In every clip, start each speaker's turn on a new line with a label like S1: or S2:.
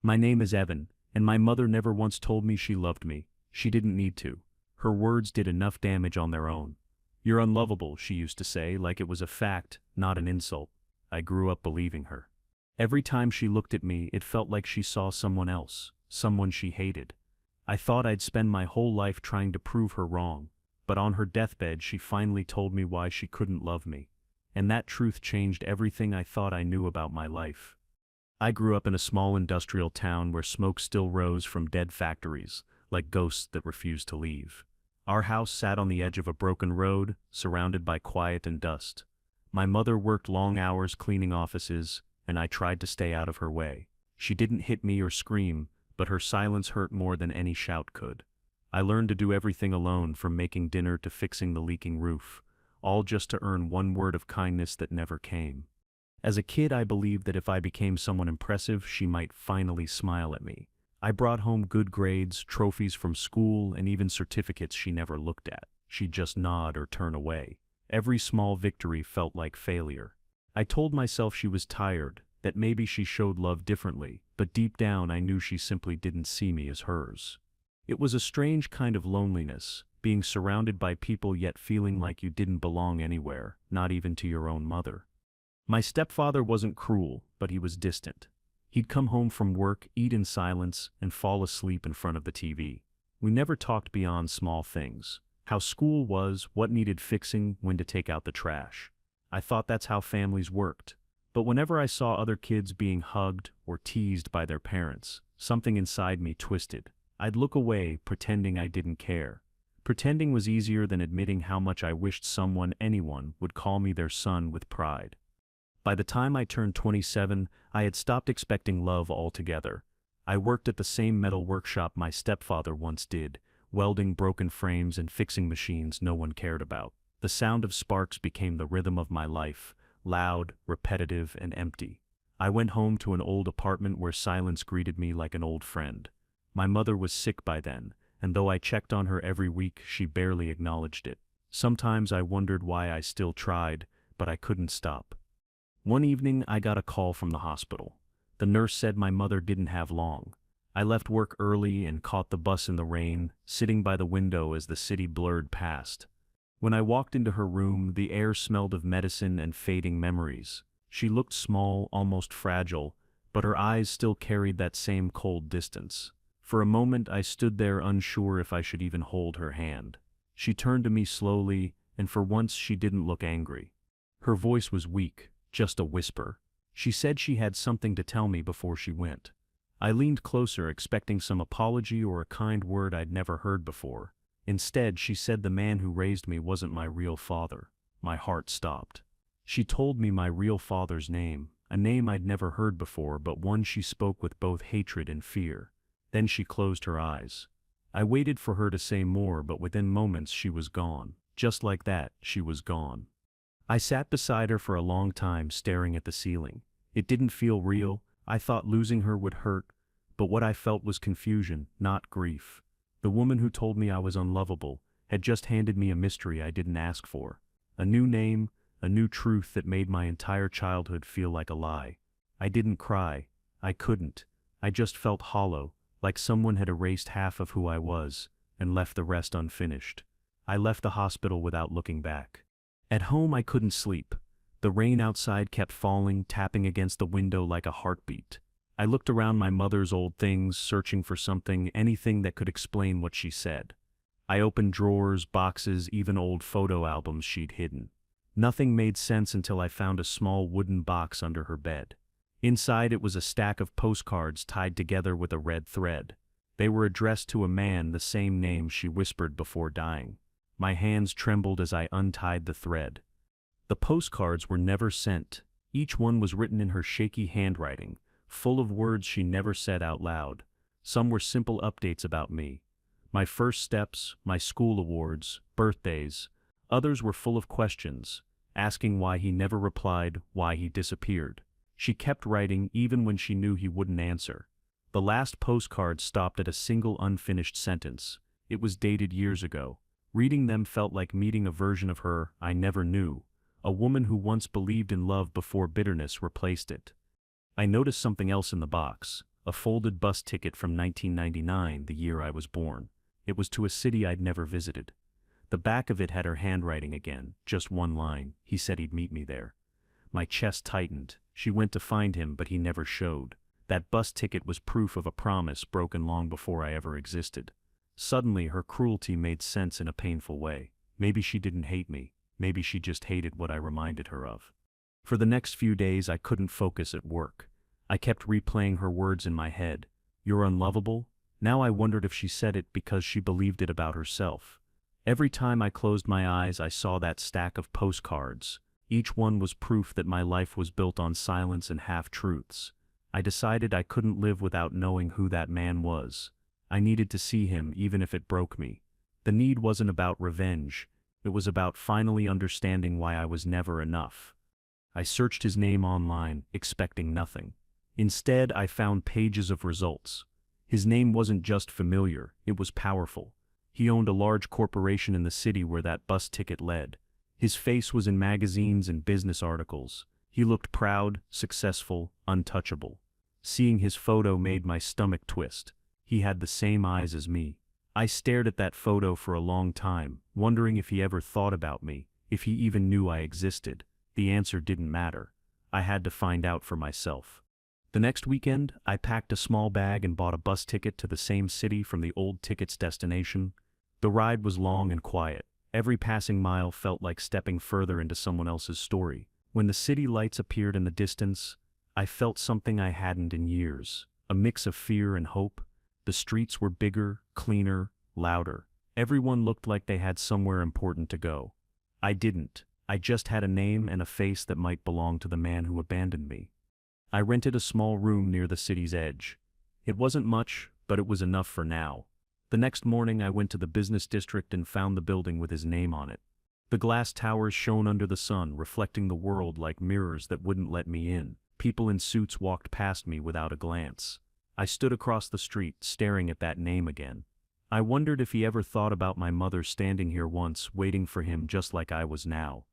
S1: My name is Evan, and my mother never once told me she loved me. She didn't need to. Her words did enough damage on their own. You're unlovable, she used to say, like it was a fact, not an insult. I grew up believing her. Every time she looked at me, it felt like she saw someone else, someone she hated. I thought I'd spend my whole life trying to prove her wrong, but on her deathbed she finally told me why she couldn't love me. And that truth changed everything I thought I knew about my life. I grew up in a small industrial town where smoke still rose from dead factories, like ghosts that refused to leave. Our house sat on the edge of a broken road, surrounded by quiet and dust. My mother worked long hours cleaning offices, and I tried to stay out of her way. She didn't hit me or scream, but her silence hurt more than any shout could. I learned to do everything alone, from making dinner to fixing the leaking roof, all just to earn one word of kindness that never came. As a kid, I believed that if I became someone impressive, she might finally smile at me. I brought home good grades, trophies from school, and even certificates she never looked at. She'd just nod or turn away. Every small victory felt like failure. I told myself she was tired, that maybe she showed love differently, but deep down I knew she simply didn't see me as hers. It was a strange kind of loneliness, being surrounded by people yet feeling like you didn't belong anywhere, not even to your own mother. My stepfather wasn't cruel, but he was distant. He'd come home from work, eat in silence, and fall asleep in front of the TV. We never talked beyond small things. How school was, what needed fixing, when to take out the trash. I thought that's how families worked. But whenever I saw other kids being hugged or teased by their parents, something inside me twisted. I'd look away, pretending I didn't care. Pretending was easier than admitting how much I wished anyone would call me their son with pride. By the time I turned 27, I had stopped expecting love altogether. I worked at the same metal workshop my stepfather once did, welding broken frames and fixing machines no one cared about. The sound of sparks became the rhythm of my life, loud, repetitive, and empty. I went home to an old apartment where silence greeted me like an old friend. My mother was sick by then, and though I checked on her every week, she barely acknowledged it. Sometimes I wondered why I still tried, but I couldn't stop. One evening, I got a call from the hospital. The nurse said my mother didn't have long. I left work early and caught the bus in the rain, sitting by the window as the city blurred past. When I walked into her room, the air smelled of medicine and fading memories. She looked small, almost fragile, but her eyes still carried that same cold distance. For a moment, I stood there unsure if I should even hold her hand. She turned to me slowly, and for once she didn't look angry. Her voice was weak, just a whisper. She said she had something to tell me before she went. I leaned closer, expecting some apology or a kind word I'd never heard before. Instead, she said the man who raised me wasn't my real father. My heart stopped. She told me my real father's name, a name I'd never heard before, but one she spoke with both hatred and fear. Then she closed her eyes. I waited for her to say more, but within moments she was gone. Just like that, she was gone. I sat beside her for a long time, staring at the ceiling. It didn't feel real. I thought losing her would hurt, but what I felt was confusion, not grief. The woman who told me I was unlovable had just handed me a mystery I didn't ask for. A new name, a new truth that made my entire childhood feel like a lie. I didn't cry. I couldn't. I just felt hollow, like someone had erased half of who I was and left the rest unfinished. I left the hospital without looking back. At home, I couldn't sleep. The rain outside kept falling, tapping against the window like a heartbeat. I looked around my mother's old things, searching for something, anything that could explain what she said. I opened drawers, boxes, even old photo albums she'd hidden. Nothing made sense until I found a small wooden box under her bed. Inside it was a stack of postcards tied together with a red thread. They were addressed to a man, the same name she whispered before dying. My hands trembled as I untied the thread. The postcards were never sent. Each one was written in her shaky handwriting, full of words she never said out loud. Some were simple updates about me. My first steps, my school awards, birthdays. Others were full of questions, asking why he never replied, why he disappeared. She kept writing even when she knew he wouldn't answer. The last postcard stopped at a single unfinished sentence. It was dated years ago. Reading them felt like meeting a version of her I never knew, a woman who once believed in love before bitterness replaced it. I noticed something else in the box, a folded bus ticket from 1999, the year I was born. It was to a city I'd never visited. The back of it had her handwriting again, just one line. He said he'd meet me there. My chest tightened. She went to find him, but he never showed. That bus ticket was proof of a promise broken long before I ever existed. Suddenly, her cruelty made sense in a painful way. Maybe she didn't hate me. Maybe she just hated what I reminded her of. For the next few days, I couldn't focus at work. I kept replaying her words in my head. "You're unlovable?" Now I wondered if she said it because she believed it about herself. Every time I closed my eyes, I saw that stack of postcards. Each one was proof that my life was built on silence and half-truths. I decided I couldn't live without knowing who that man was. I needed to see him, even if it broke me. The need wasn't about revenge. It was about finally understanding why I was never enough. I searched his name online, expecting nothing. Instead, I found pages of results. His name wasn't just familiar, it was powerful. He owned a large corporation in the city where that bus ticket led. His face was in magazines and business articles. He looked proud, successful, untouchable. Seeing his photo made my stomach twist. He had the same eyes as me. I stared at that photo for a long time, wondering if he ever thought about me, if he even knew I existed. The answer didn't matter. I had to find out for myself. The next weekend, I packed a small bag and bought a bus ticket to the same city from the old ticket's destination. The ride was long and quiet. Every passing mile felt like stepping further into someone else's story. When the city lights appeared in the distance, I felt something I hadn't in years, a mix of fear and hope. The streets were bigger, cleaner, louder. Everyone looked like they had somewhere important to go. I didn't. I just had a name and a face that might belong to the man who abandoned me. I rented a small room near the city's edge. It wasn't much, but it was enough for now. The next morning I went to the business district and found the building with his name on it. The glass towers shone under the sun, reflecting the world like mirrors that wouldn't let me in. People in suits walked past me without a glance. I stood across the street, staring at that name again. I wondered if he ever thought about my mother standing here once, waiting for him just like I was now.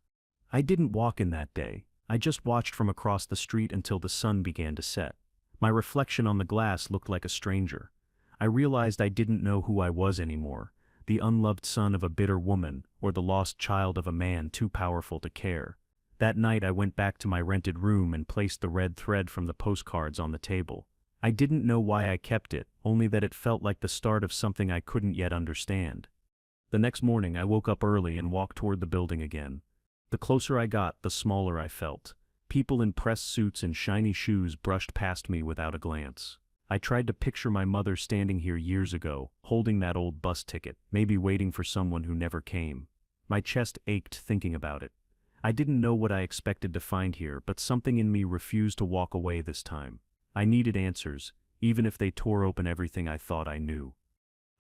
S1: I didn't walk in that day. I just watched from across the street until the sun began to set. My reflection on the glass looked like a stranger. I realized I didn't know who I was anymore, the unloved son of a bitter woman, or the lost child of a man too powerful to care. That night I went back to my rented room and placed the red thread from the postcards on the table. I didn't know why I kept it, only that it felt like the start of something I couldn't yet understand. The next morning I woke up early and walked toward the building again. The closer I got, the smaller I felt. People in pressed suits and shiny shoes brushed past me without a glance. I tried to picture my mother standing here years ago, holding that old bus ticket, maybe waiting for someone who never came. My chest ached thinking about it. I didn't know what I expected to find here, but something in me refused to walk away this time. I needed answers, even if they tore open everything I thought I knew.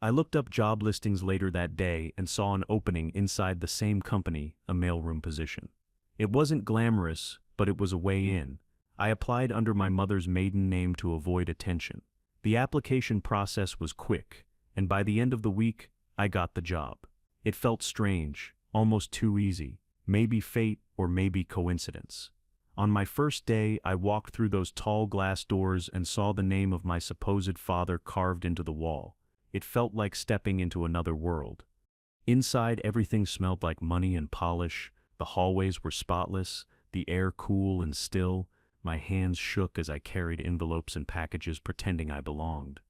S1: I looked up job listings later that day and saw an opening inside the same company, a mailroom position. It wasn't glamorous, but it was a way in. I applied under my mother's maiden name to avoid attention. The application process was quick, and by the end of the week, I got the job. It felt strange, almost too easy, maybe fate or maybe coincidence. On my first day, I walked through those tall glass doors and saw the name of my supposed father carved into the wall. It felt like stepping into another world. Inside, everything smelled like money and polish. The hallways were spotless, the air cool and still. My hands shook as I carried envelopes and packages pretending I belonged.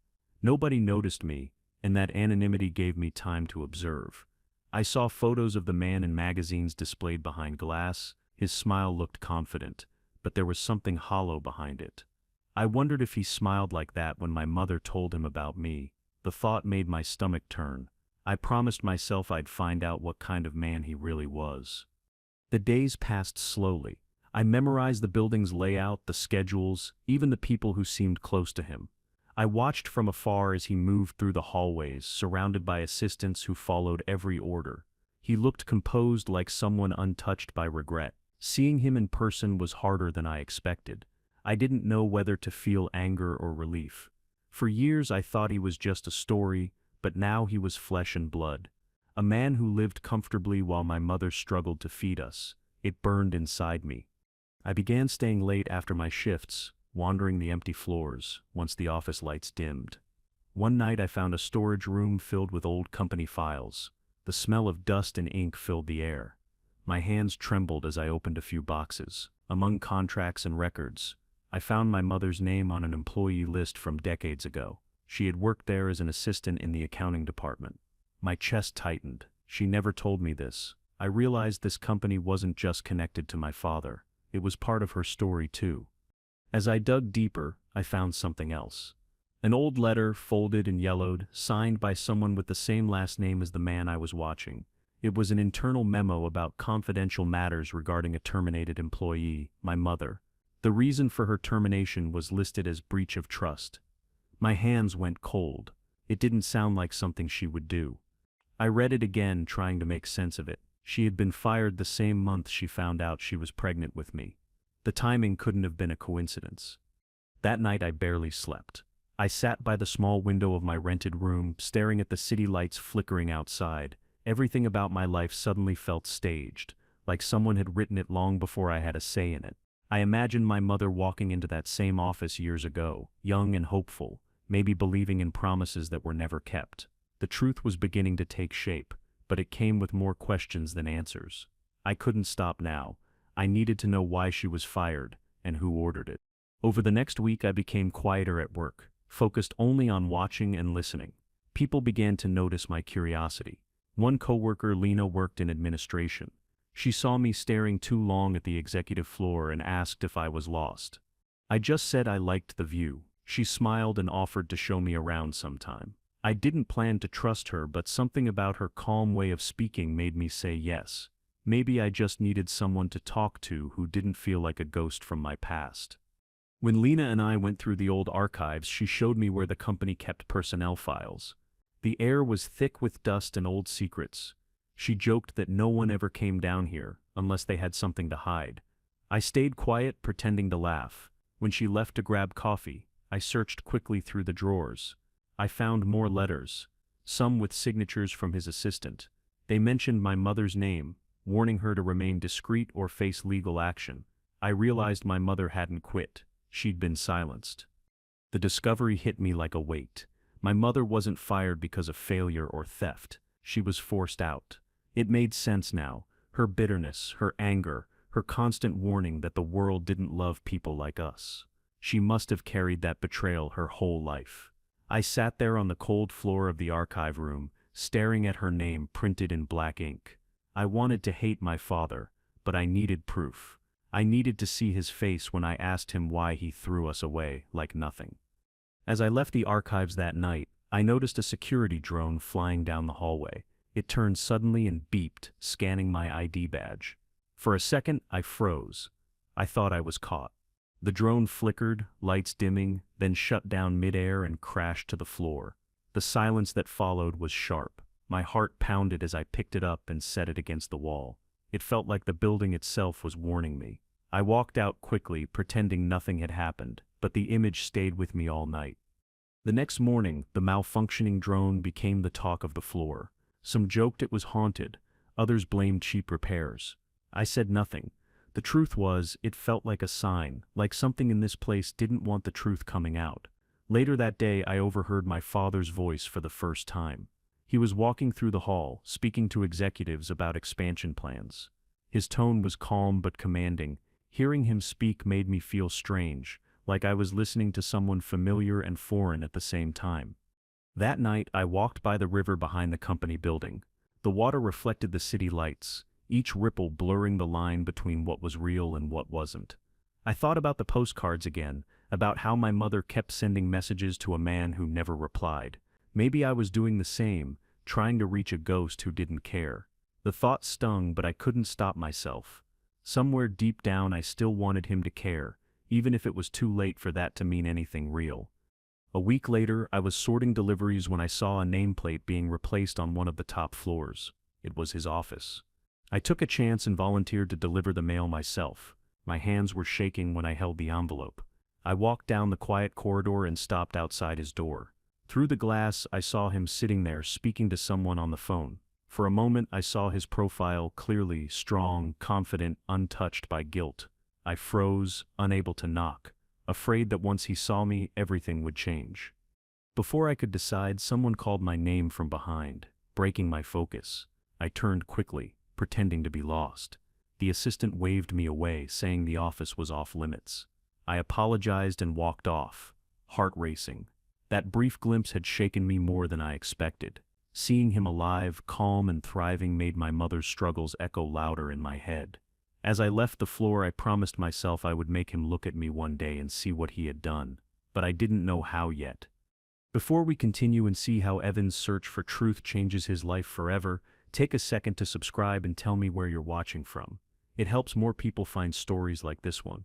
S1: Nobody noticed me, and that anonymity gave me time to observe. I saw photos of the man in magazines displayed behind glass. His smile looked confident, but there was something hollow behind it. I wondered if he smiled like that when my mother told him about me. The thought made my stomach turn. I promised myself I'd find out what kind of man he really was. The days passed slowly. I memorized the building's layout, the schedules, even the people who seemed close to him. I watched from afar as he moved through the hallways, surrounded by assistants who followed every order. He looked composed, like someone untouched by regret. Seeing him in person was harder than I expected. I didn't know whether to feel anger or relief. For years I thought he was just a story, but now he was flesh and blood. A man who lived comfortably while my mother struggled to feed us. It burned inside me. I began staying late after my shifts, wandering the empty floors once the office lights dimmed. One night I found a storage room filled with old company files. The smell of dust and ink filled the air. My hands trembled as I opened a few boxes. Among contracts and records, I found my mother's name on an employee list from decades ago. She had worked there as an assistant in the accounting department. My chest tightened. She never told me this. I realized this company wasn't just connected to my father. It was part of her story too. As I dug deeper, I found something else. An old letter, folded and yellowed, signed by someone with the same last name as the man I was watching. It was an internal memo about confidential matters regarding a terminated employee, my mother. The reason for her termination was listed as breach of trust. My hands went cold. It didn't sound like something she would do. I read it again, trying to make sense of it. She had been fired the same month she found out she was pregnant with me. The timing couldn't have been a coincidence. That night I barely slept. I sat by the small window of my rented room, staring at the city lights flickering outside. Everything about my life suddenly felt staged, like someone had written it long before I had a say in it. I imagined my mother walking into that same office years ago, young and hopeful, maybe believing in promises that were never kept. The truth was beginning to take shape, but it came with more questions than answers. I couldn't stop now. I needed to know why she was fired, and who ordered it. Over the next week I became quieter at work, focused only on watching and listening. People began to notice my curiosity. One coworker, Lena, worked in administration. She saw me staring too long at the executive floor and asked if I was lost. I just said I liked the view. She smiled and offered to show me around sometime. I didn't plan to trust her, but something about her calm way of speaking made me say yes. Maybe I just needed someone to talk to who didn't feel like a ghost from my past. When Lena and I went through the old archives, she showed me where the company kept personnel files. The air was thick with dust and old secrets. She joked that no one ever came down here unless they had something to hide. I stayed quiet, pretending to laugh. When she left to grab coffee, I searched quickly through the drawers. I found more letters, some with signatures from his assistant. They mentioned my mother's name, warning her to remain discreet or face legal action. I realized my mother hadn't quit. She'd been silenced. The discovery hit me like a weight. My mother wasn't fired because of failure or theft. She was forced out. It made sense now. Her bitterness, her anger, her constant warning that the world didn't love people like us. She must have carried that betrayal her whole life. I sat there on the cold floor of the archive room, staring at her name printed in black ink. I wanted to hate my father, but I needed proof. I needed to see his face when I asked him why he threw us away like nothing. As I left the archives that night, I noticed a security drone flying down the hallway. It turned suddenly and beeped, scanning my ID badge. For a second, I froze. I thought I was caught. The drone flickered, lights dimming, then shut down midair and crashed to the floor. The silence that followed was sharp. My heart pounded as I picked it up and set it against the wall. It felt like the building itself was warning me. I walked out quickly, pretending nothing had happened, but the image stayed with me all night. The next morning, the malfunctioning drone became the talk of the floor. Some joked it was haunted, others blamed cheap repairs. I said nothing. The truth was, it felt like a sign, like something in this place didn't want the truth coming out. Later that day, I overheard my father's voice for the first time. He was walking through the hall, speaking to executives about expansion plans. His tone was calm but commanding. Hearing him speak made me feel strange, like I was listening to someone familiar and foreign at the same time. That night, I walked by the river behind the company building. The water reflected the city lights, each ripple blurring the line between what was real and what wasn't. I thought about the postcards again, about how my mother kept sending messages to a man who never replied. Maybe I was doing the same, trying to reach a ghost who didn't care. The thought stung, but I couldn't stop myself. Somewhere deep down I still wanted him to care, even if it was too late for that to mean anything real. A week later, I was sorting deliveries when I saw a nameplate being replaced on one of the top floors. It was his office. I took a chance and volunteered to deliver the mail myself. My hands were shaking when I held the envelope. I walked down the quiet corridor and stopped outside his door. Through the glass, I saw him sitting there speaking to someone on the phone. For a moment, I saw his profile clearly, strong, confident, untouched by guilt. I froze, unable to knock. afraid that once he saw me, everything would change. Before I could decide, someone called my name from behind, breaking my focus. I turned quickly, pretending to be lost. The assistant waved me away, saying the office was off limits. I apologized and walked off, heart racing. That brief glimpse had shaken me more than I expected. Seeing him alive, calm and thriving made my mother's struggles echo louder in my head. As I left the floor, I promised myself I would make him look at me one day and see what he had done, but I didn't know how yet. Before we continue and see how Evan's search for truth changes his life forever, take a second to subscribe and tell me where you're watching from. It helps more people find stories like this one.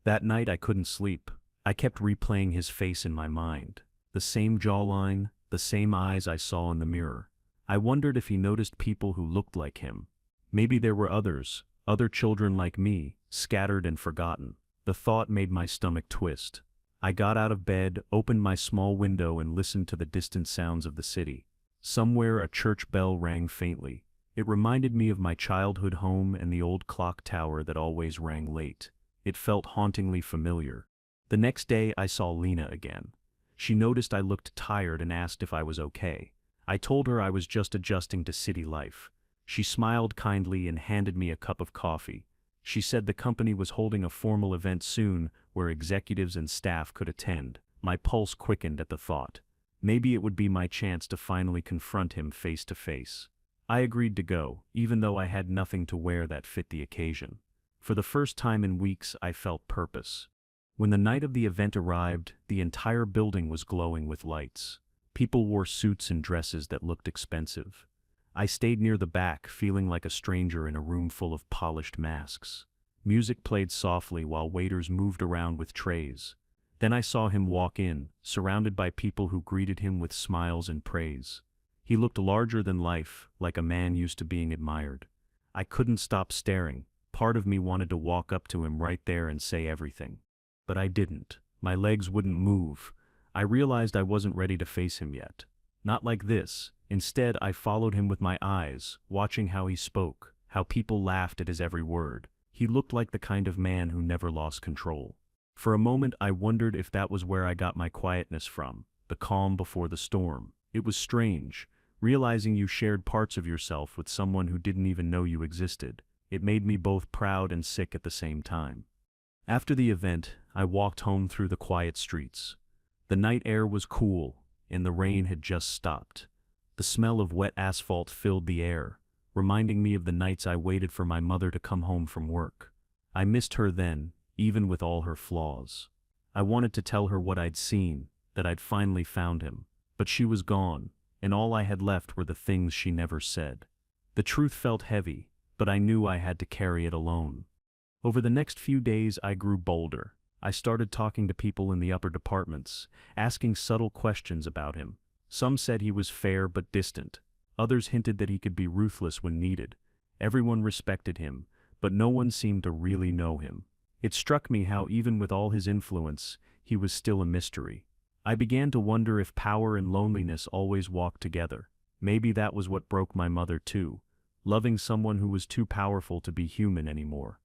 S1: That night I couldn't sleep. I kept replaying his face in my mind. The same jawline, the same eyes I saw in the mirror. I wondered if he noticed people who looked like him. Maybe there were others, other children like me, scattered and forgotten. The thought made my stomach twist. I got out of bed, opened my small window and listened to the distant sounds of the city. Somewhere a church bell rang faintly. It reminded me of my childhood home and the old clock tower that always rang late. It felt hauntingly familiar. The next day I saw Lena again. She noticed I looked tired and asked if I was okay. I told her I was just adjusting to city life. She smiled kindly and handed me a cup of coffee. She said the company was holding a formal event soon where executives and staff could attend. My pulse quickened at the thought. Maybe it would be my chance to finally confront him face to face. I agreed to go, even though I had nothing to wear that fit the occasion. For the first time in weeks, I felt purpose. When the night of the event arrived, the entire building was glowing with lights. People wore suits and dresses that looked expensive. I stayed near the back, feeling like a stranger in a room full of polished masks. Music played softly while waiters moved around with trays. Then I saw him walk in, surrounded by people who greeted him with smiles and praise. He looked larger than life, like a man used to being admired. I couldn't stop staring. Part of me wanted to walk up to him right there and say everything. But I didn't. My legs wouldn't move. I realized I wasn't ready to face him yet. Not like this. Instead, I followed him with my eyes, watching how he spoke, how people laughed at his every word. He looked like the kind of man who never lost control. For a moment, I wondered if that was where I got my quietness from, the calm before the storm. It was strange, realizing you shared parts of yourself with someone who didn't even know you existed. It made me both proud and sick at the same time. After the event, I walked home through the quiet streets. The night air was cool, and the rain had just stopped. The smell of wet asphalt filled the air, reminding me of the nights I waited for my mother to come home from work. I missed her then, even with all her flaws. I wanted to tell her what I'd seen, that I'd finally found him. But she was gone, and all I had left were the things she never said. The truth felt heavy, but I knew I had to carry it alone. Over the next few days I grew bolder. I started talking to people in the upper departments, asking subtle questions about him. Some said he was fair but distant. Others hinted that he could be ruthless when needed. Everyone respected him, but no one seemed to really know him. It struck me how even with all his influence, he was still a mystery. I began to wonder if power and loneliness always walked together. Maybe that was what broke my mother too, loving someone who was too powerful to be human anymore.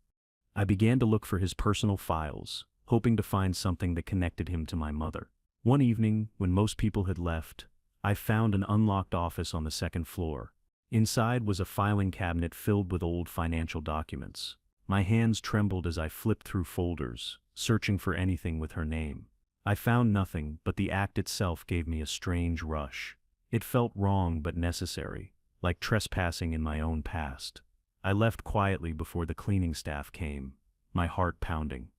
S1: I began to look for his personal files, hoping to find something that connected him to my mother. One evening, when most people had left, I found an unlocked office on the second floor. Inside was a filing cabinet filled with old financial documents. My hands trembled as I flipped through folders, searching for anything with her name. I found nothing, but the act itself gave me a strange rush. It felt wrong but necessary, like trespassing in my own past. I left quietly before the cleaning staff came, my heart pounding.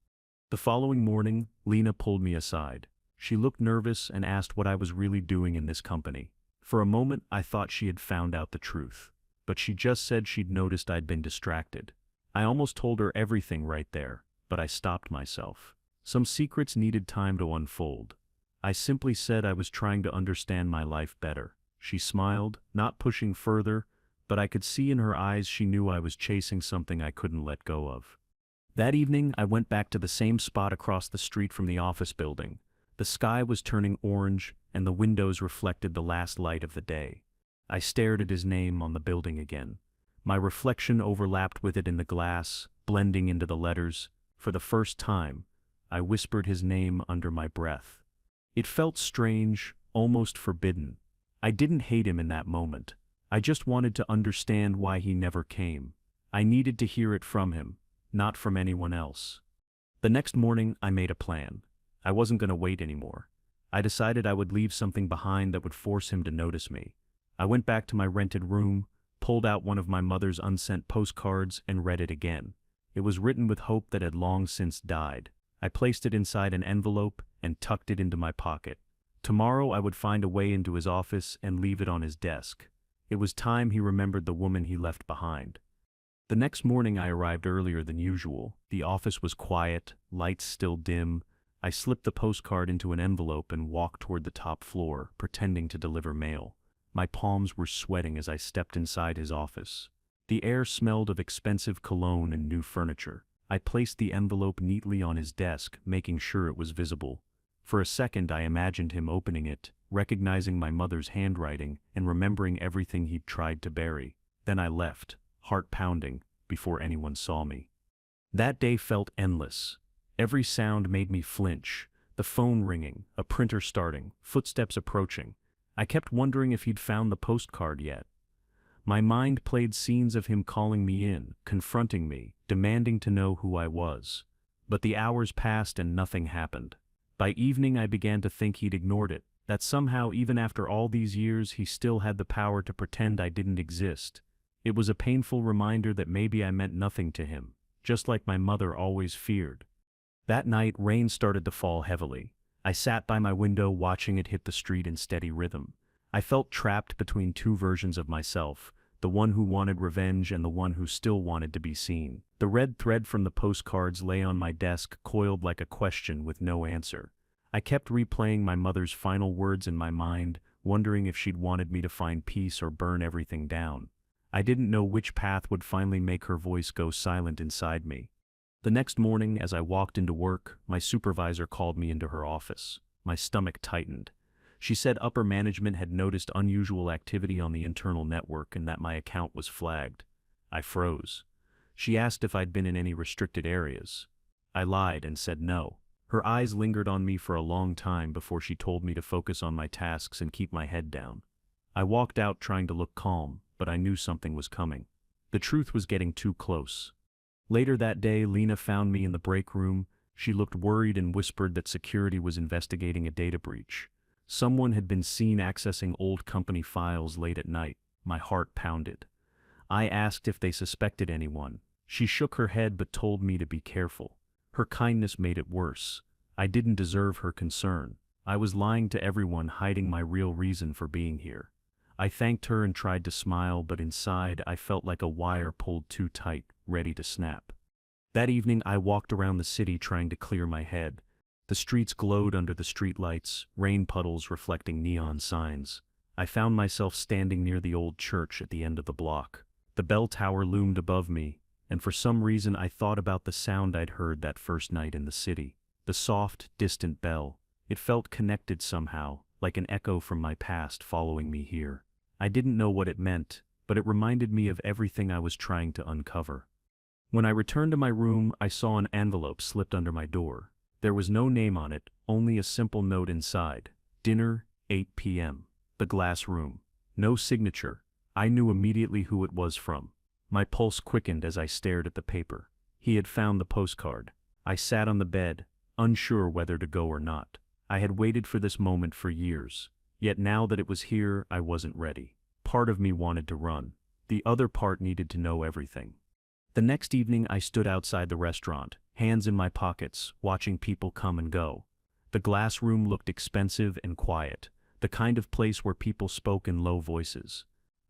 S1: The following morning, Lena pulled me aside. She looked nervous and asked what I was really doing in this company. For a moment, I thought she had found out the truth, but she just said she'd noticed I'd been distracted. I almost told her everything right there, but I stopped myself. Some secrets needed time to unfold. I simply said I was trying to understand my life better. She smiled, not pushing further, but I could see in her eyes she knew I was chasing something I couldn't let go of. That evening, I went back to the same spot across the street from the office building. The sky was turning orange, and the windows reflected the last light of the day. I stared at his name on the building again. My reflection overlapped with it in the glass, blending into the letters. For the first time, I whispered his name under my breath. It felt strange, almost forbidden. I didn't hate him in that moment. I just wanted to understand why he never came. I needed to hear it from him, not from anyone else. The next morning, I made a plan. I wasn't going to wait anymore. I decided I would leave something behind that would force him to notice me. I went back to my rented room, pulled out one of my mother's unsent postcards, and read it again. It was written with hope that had long since died. I placed it inside an envelope and tucked it into my pocket. Tomorrow I would find a way into his office and leave it on his desk. It was time he remembered the woman he left behind. The next morning I arrived earlier than usual. The office was quiet, lights still dim. I slipped the postcard into an envelope and walked toward the top floor, pretending to deliver mail. My palms were sweating as I stepped inside his office. The air smelled of expensive cologne and new furniture. I placed the envelope neatly on his desk, making sure it was visible. For a second I imagined him opening it, recognizing my mother's handwriting and remembering everything he'd tried to bury. Then I left, heart pounding, before anyone saw me. That day felt endless. Every sound made me flinch. The phone ringing, a printer starting, footsteps approaching. I kept wondering if he'd found the postcard yet. My mind played scenes of him calling me in, confronting me, demanding to know who I was. But the hours passed and nothing happened. By evening I began to think he'd ignored it, that somehow even after all these years he still had the power to pretend I didn't exist. It was a painful reminder that maybe I meant nothing to him, just like my mother always feared. That night rain started to fall heavily. I sat by my window watching it hit the street in steady rhythm. I felt trapped between two versions of myself, the one who wanted revenge and the one who still wanted to be seen. The red thread from the postcards lay on my desk, coiled like a question with no answer. I kept replaying my mother's final words in my mind, wondering if she'd wanted me to find peace or burn everything down. I didn't know which path would finally make her voice go silent inside me. The next morning, as I walked into work, my supervisor called me into her office. My stomach tightened. She said upper management had noticed unusual activity on the internal network and that my account was flagged. I froze. She asked if I'd been in any restricted areas. I lied and said no. Her eyes lingered on me for a long time before she told me to focus on my tasks and keep my head down. I walked out trying to look calm, but I knew something was coming. The truth was getting too close. Later that day, Lena found me in the break room. She looked worried and whispered that security was investigating a data breach. Someone had been seen accessing old company files late at night. My heart pounded. I asked if they suspected anyone. She shook her head but told me to be careful. Her kindness made it worse. I didn't deserve her concern. I was lying to everyone, hiding my real reason for being here. I thanked her and tried to smile, but inside I felt like a wire pulled too tight, ready to snap. That evening I walked around the city trying to clear my head. The streets glowed under the streetlights, rain puddles reflecting neon signs. I found myself standing near the old church at the end of the block. The bell tower loomed above me, and for some reason I thought about the sound I'd heard that first night in the city. The soft, distant bell. It felt connected somehow, like an echo from my past following me here. I didn't know what it meant, but it reminded me of everything I was trying to uncover. When I returned to my room, I saw an envelope slipped under my door. There was no name on it, only a simple note inside. Dinner, 8 p.m. The glass room. No signature. I knew immediately who it was from. My pulse quickened as I stared at the paper. He had found the postcard. I sat on the bed, unsure whether to go or not. I had waited for this moment for years. Yet now that it was here, I wasn't ready. Part of me wanted to run. The other part needed to know everything. The next evening I stood outside the restaurant, hands in my pockets, watching people come and go. The glass room looked expensive and quiet, the kind of place where people spoke in low voices.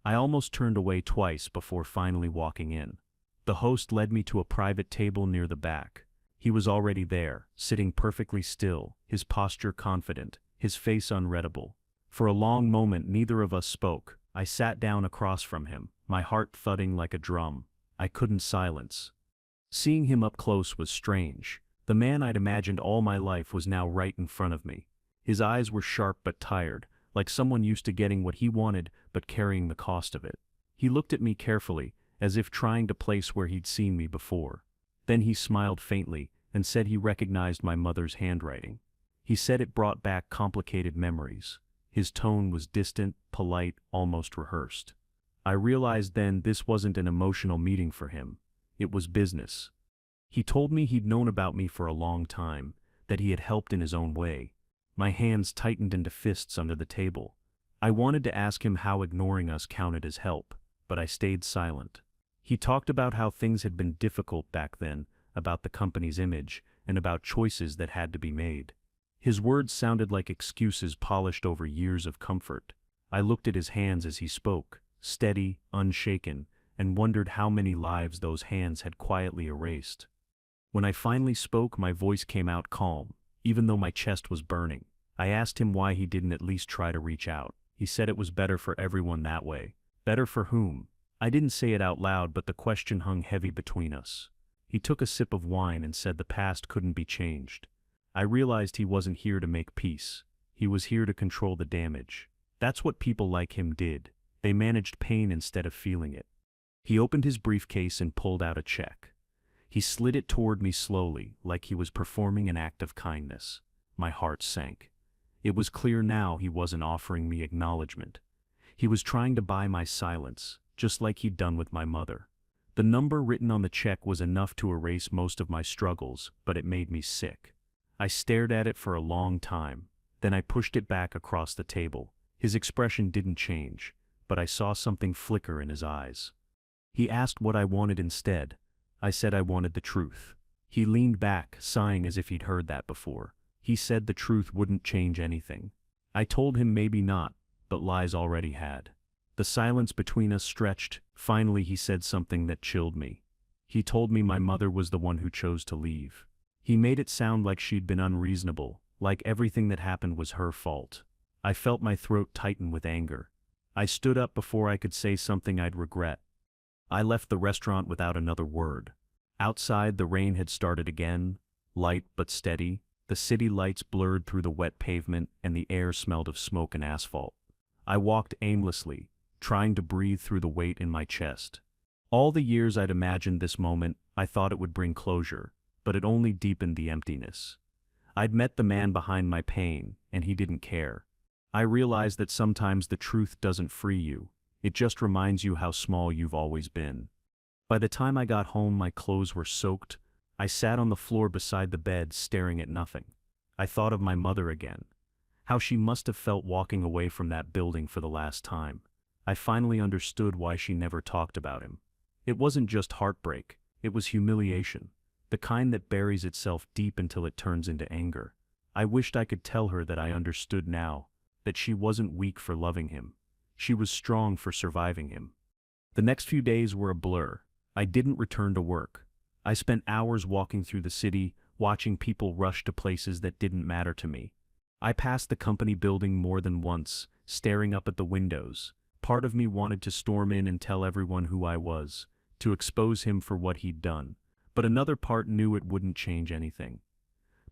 S1: I almost turned away twice before finally walking in. The host led me to a private table near the back. He was already there, sitting perfectly still, his posture confident, his face unreadable. For a long moment neither of us spoke. I sat down across from him, my heart thudding like a drum. I couldn't silence. Seeing him up close was strange. The man I'd imagined all my life was now right in front of me. His eyes were sharp but tired, like someone used to getting what he wanted but carrying the cost of it. He looked at me carefully, as if trying to place where he'd seen me before. Then he smiled faintly, and said he recognized my mother's handwriting. He said it brought back complicated memories. His tone was distant, polite, almost rehearsed. I realized then this wasn't an emotional meeting for him. It was business. He told me he'd known about me for a long time, that he had helped in his own way. My hands tightened into fists under the table. I wanted to ask him how ignoring us counted as help, but I stayed silent. He talked about how things had been difficult back then, about the company's image, and about choices that had to be made. His words sounded like excuses polished over years of comfort. I looked at his hands as he spoke, steady, unshaken, and wondered how many lives those hands had quietly erased. When I finally spoke, my voice came out calm, even though my chest was burning. I asked him why he didn't at least try to reach out. He said it was better for everyone that way. Better for whom? I didn't say it out loud, but the question hung heavy between us. He took a sip of wine and said the past couldn't be changed. I realized he wasn't here to make peace. He was here to control the damage. That's what people like him did. They managed pain instead of feeling it. He opened his briefcase and pulled out a check. He slid it toward me slowly, like he was performing an act of kindness. My heart sank. It was clear now he wasn't offering me acknowledgement. He was trying to buy my silence, just like he'd done with my mother. The number written on the check was enough to erase most of my struggles, but it made me sick. I stared at it for a long time. Then I pushed it back across the table. His expression didn't change, but I saw something flicker in his eyes. He asked what I wanted instead. I said I wanted the truth. He leaned back, sighing as if he'd heard that before. He said the truth wouldn't change anything. I told him maybe not, but lies already had. The silence between us stretched. Finally he said something that chilled me. He told me my mother was the one who chose to leave. He made it sound like she'd been unreasonable, like everything that happened was her fault. I felt my throat tighten with anger. I stood up before I could say something I'd regret. I left the restaurant without another word. Outside, the rain had started again, light but steady. The city lights blurred through the wet pavement, and the air smelled of smoke and asphalt. I walked aimlessly, trying to breathe through the weight in my chest. All the years I'd imagined this moment, I thought it would bring closure, but it only deepened the emptiness. I'd met the man behind my pain, and he didn't care. I realized that sometimes the truth doesn't free you. It just reminds you how small you've always been. By the time I got home, my clothes were soaked. I sat on the floor beside the bed, staring at nothing. I thought of my mother again. How she must have felt walking away from that building for the last time. I finally understood why she never talked about him. It wasn't just heartbreak, it was humiliation. The kind that buries itself deep until it turns into anger. I wished I could tell her that I understood now, that she wasn't weak for loving him. She was strong for surviving him. The next few days were a blur. I didn't return to work. I spent hours walking through the city, watching people rush to places that didn't matter to me. I passed the company building more than once, staring up at the windows. Part of me wanted to storm in and tell everyone who I was, to expose him for what he'd done. But another part knew it wouldn't change anything.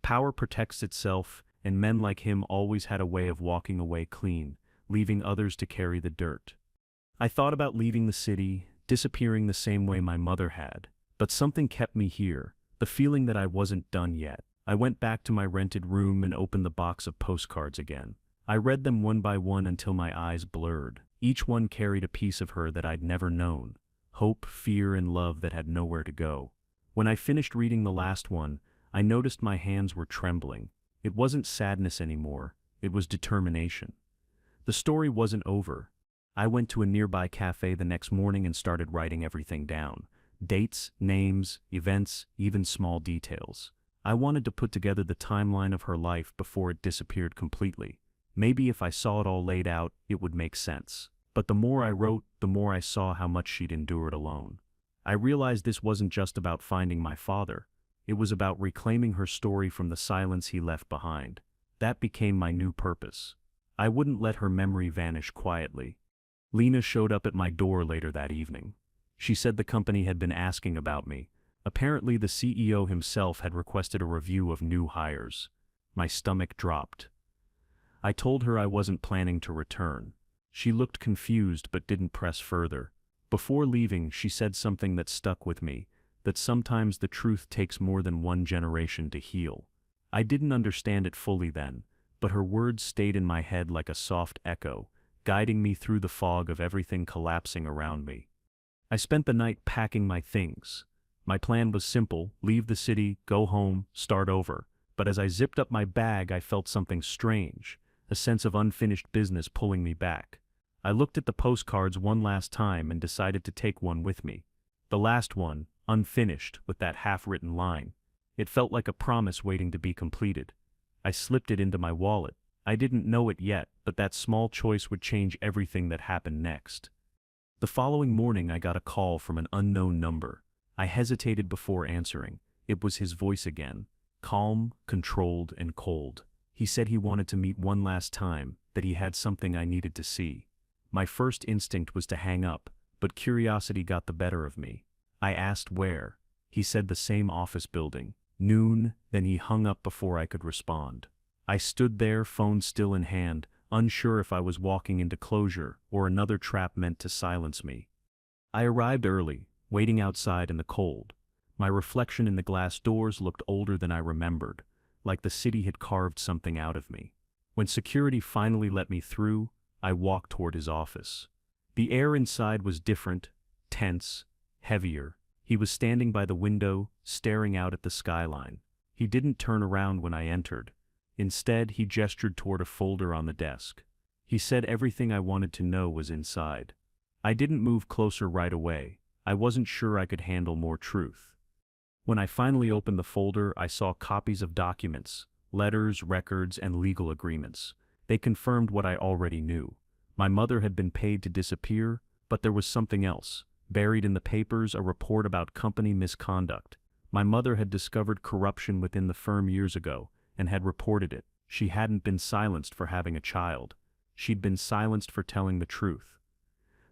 S1: Power protects itself, and men like him always had a way of walking away clean, leaving others to carry the dirt. I thought about leaving the city, disappearing the same way my mother had, but something kept me here, the feeling that I wasn't done yet. I went back to my rented room and opened the box of postcards again. I read them one by one until my eyes blurred. Each one carried a piece of her that I'd never known. Hope, fear, and love that had nowhere to go. When I finished reading the last one, I noticed my hands were trembling. It wasn't sadness anymore, it was determination. The story wasn't over. I went to a nearby cafe the next morning and started writing everything down. Dates, names, events, even small details. I wanted to put together the timeline of her life before it disappeared completely. Maybe if I saw it all laid out, it would make sense. But the more I wrote, the more I saw how much she'd endured alone. I realized this wasn't just about finding my father. It was about reclaiming her story from the silence he left behind. That became my new purpose. I wouldn't let her memory vanish quietly. Lena showed up at my door later that evening. She said the company had been asking about me. Apparently the CEO himself had requested a review of new hires. My stomach dropped. I told her I wasn't planning to return. She looked confused but didn't press further. Before leaving, she said something that stuck with me, that sometimes the truth takes more than one generation to heal. I didn't understand it fully then, but her words stayed in my head like a soft echo, guiding me through the fog of everything collapsing around me. I spent the night packing my things. My plan was simple: leave the city, go home, start over. But as I zipped up my bag, I felt something strange, a sense of unfinished business pulling me back. I looked at the postcards one last time and decided to take one with me. The last one, unfinished, with that half-written line. It felt like a promise waiting to be completed. I slipped it into my wallet. I didn't know it yet, but that small choice would change everything that happened next. The following morning I got a call from an unknown number. I hesitated before answering. It was his voice again, calm, controlled, and cold. He said he wanted to meet one last time, that he had something I needed to see. My first instinct was to hang up, but curiosity got the better of me. I asked where. He said the same office building. Noon, then he hung up before I could respond. I stood there, phone still in hand, unsure if I was walking into closure or another trap meant to silence me. I arrived early, waiting outside in the cold. My reflection in the glass doors looked older than I remembered, like the city had carved something out of me. When security finally let me through, I walked toward his office. The air inside was different, tense, heavier. He was standing by the window, staring out at the skyline. He didn't turn around when I entered. Instead, he gestured toward a folder on the desk. He said everything I wanted to know was inside. I didn't move closer right away. I wasn't sure I could handle more truth. When I finally opened the folder, I saw copies of documents, letters, records, and legal agreements. They confirmed what I already knew. My mother had been paid to disappear, but there was something else. Buried in the papers, a report about company misconduct. My mother had discovered corruption within the firm years ago, and had reported it. She hadn't been silenced for having a child. She'd been silenced for telling the truth.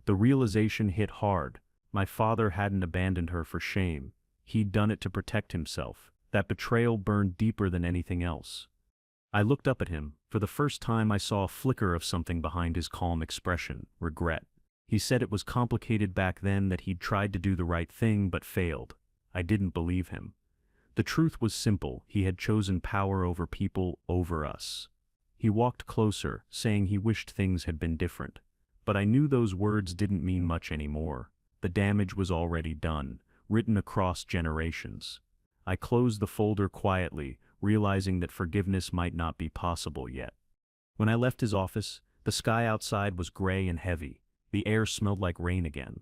S1: The realization hit hard. My father hadn't abandoned her for shame. He'd done it to protect himself. That betrayal burned deeper than anything else. I looked up at him. For the first time I saw a flicker of something behind his calm expression: regret. He said it was complicated back then, that he'd tried to do the right thing but failed. I didn't believe him. The truth was simple: he had chosen power over people, over us. He walked closer, saying he wished things had been different. But I knew those words didn't mean much anymore. The damage was already done, written across generations. I closed the folder quietly, realizing that forgiveness might not be possible yet. When I left his office, the sky outside was gray and heavy. The air smelled like rain again.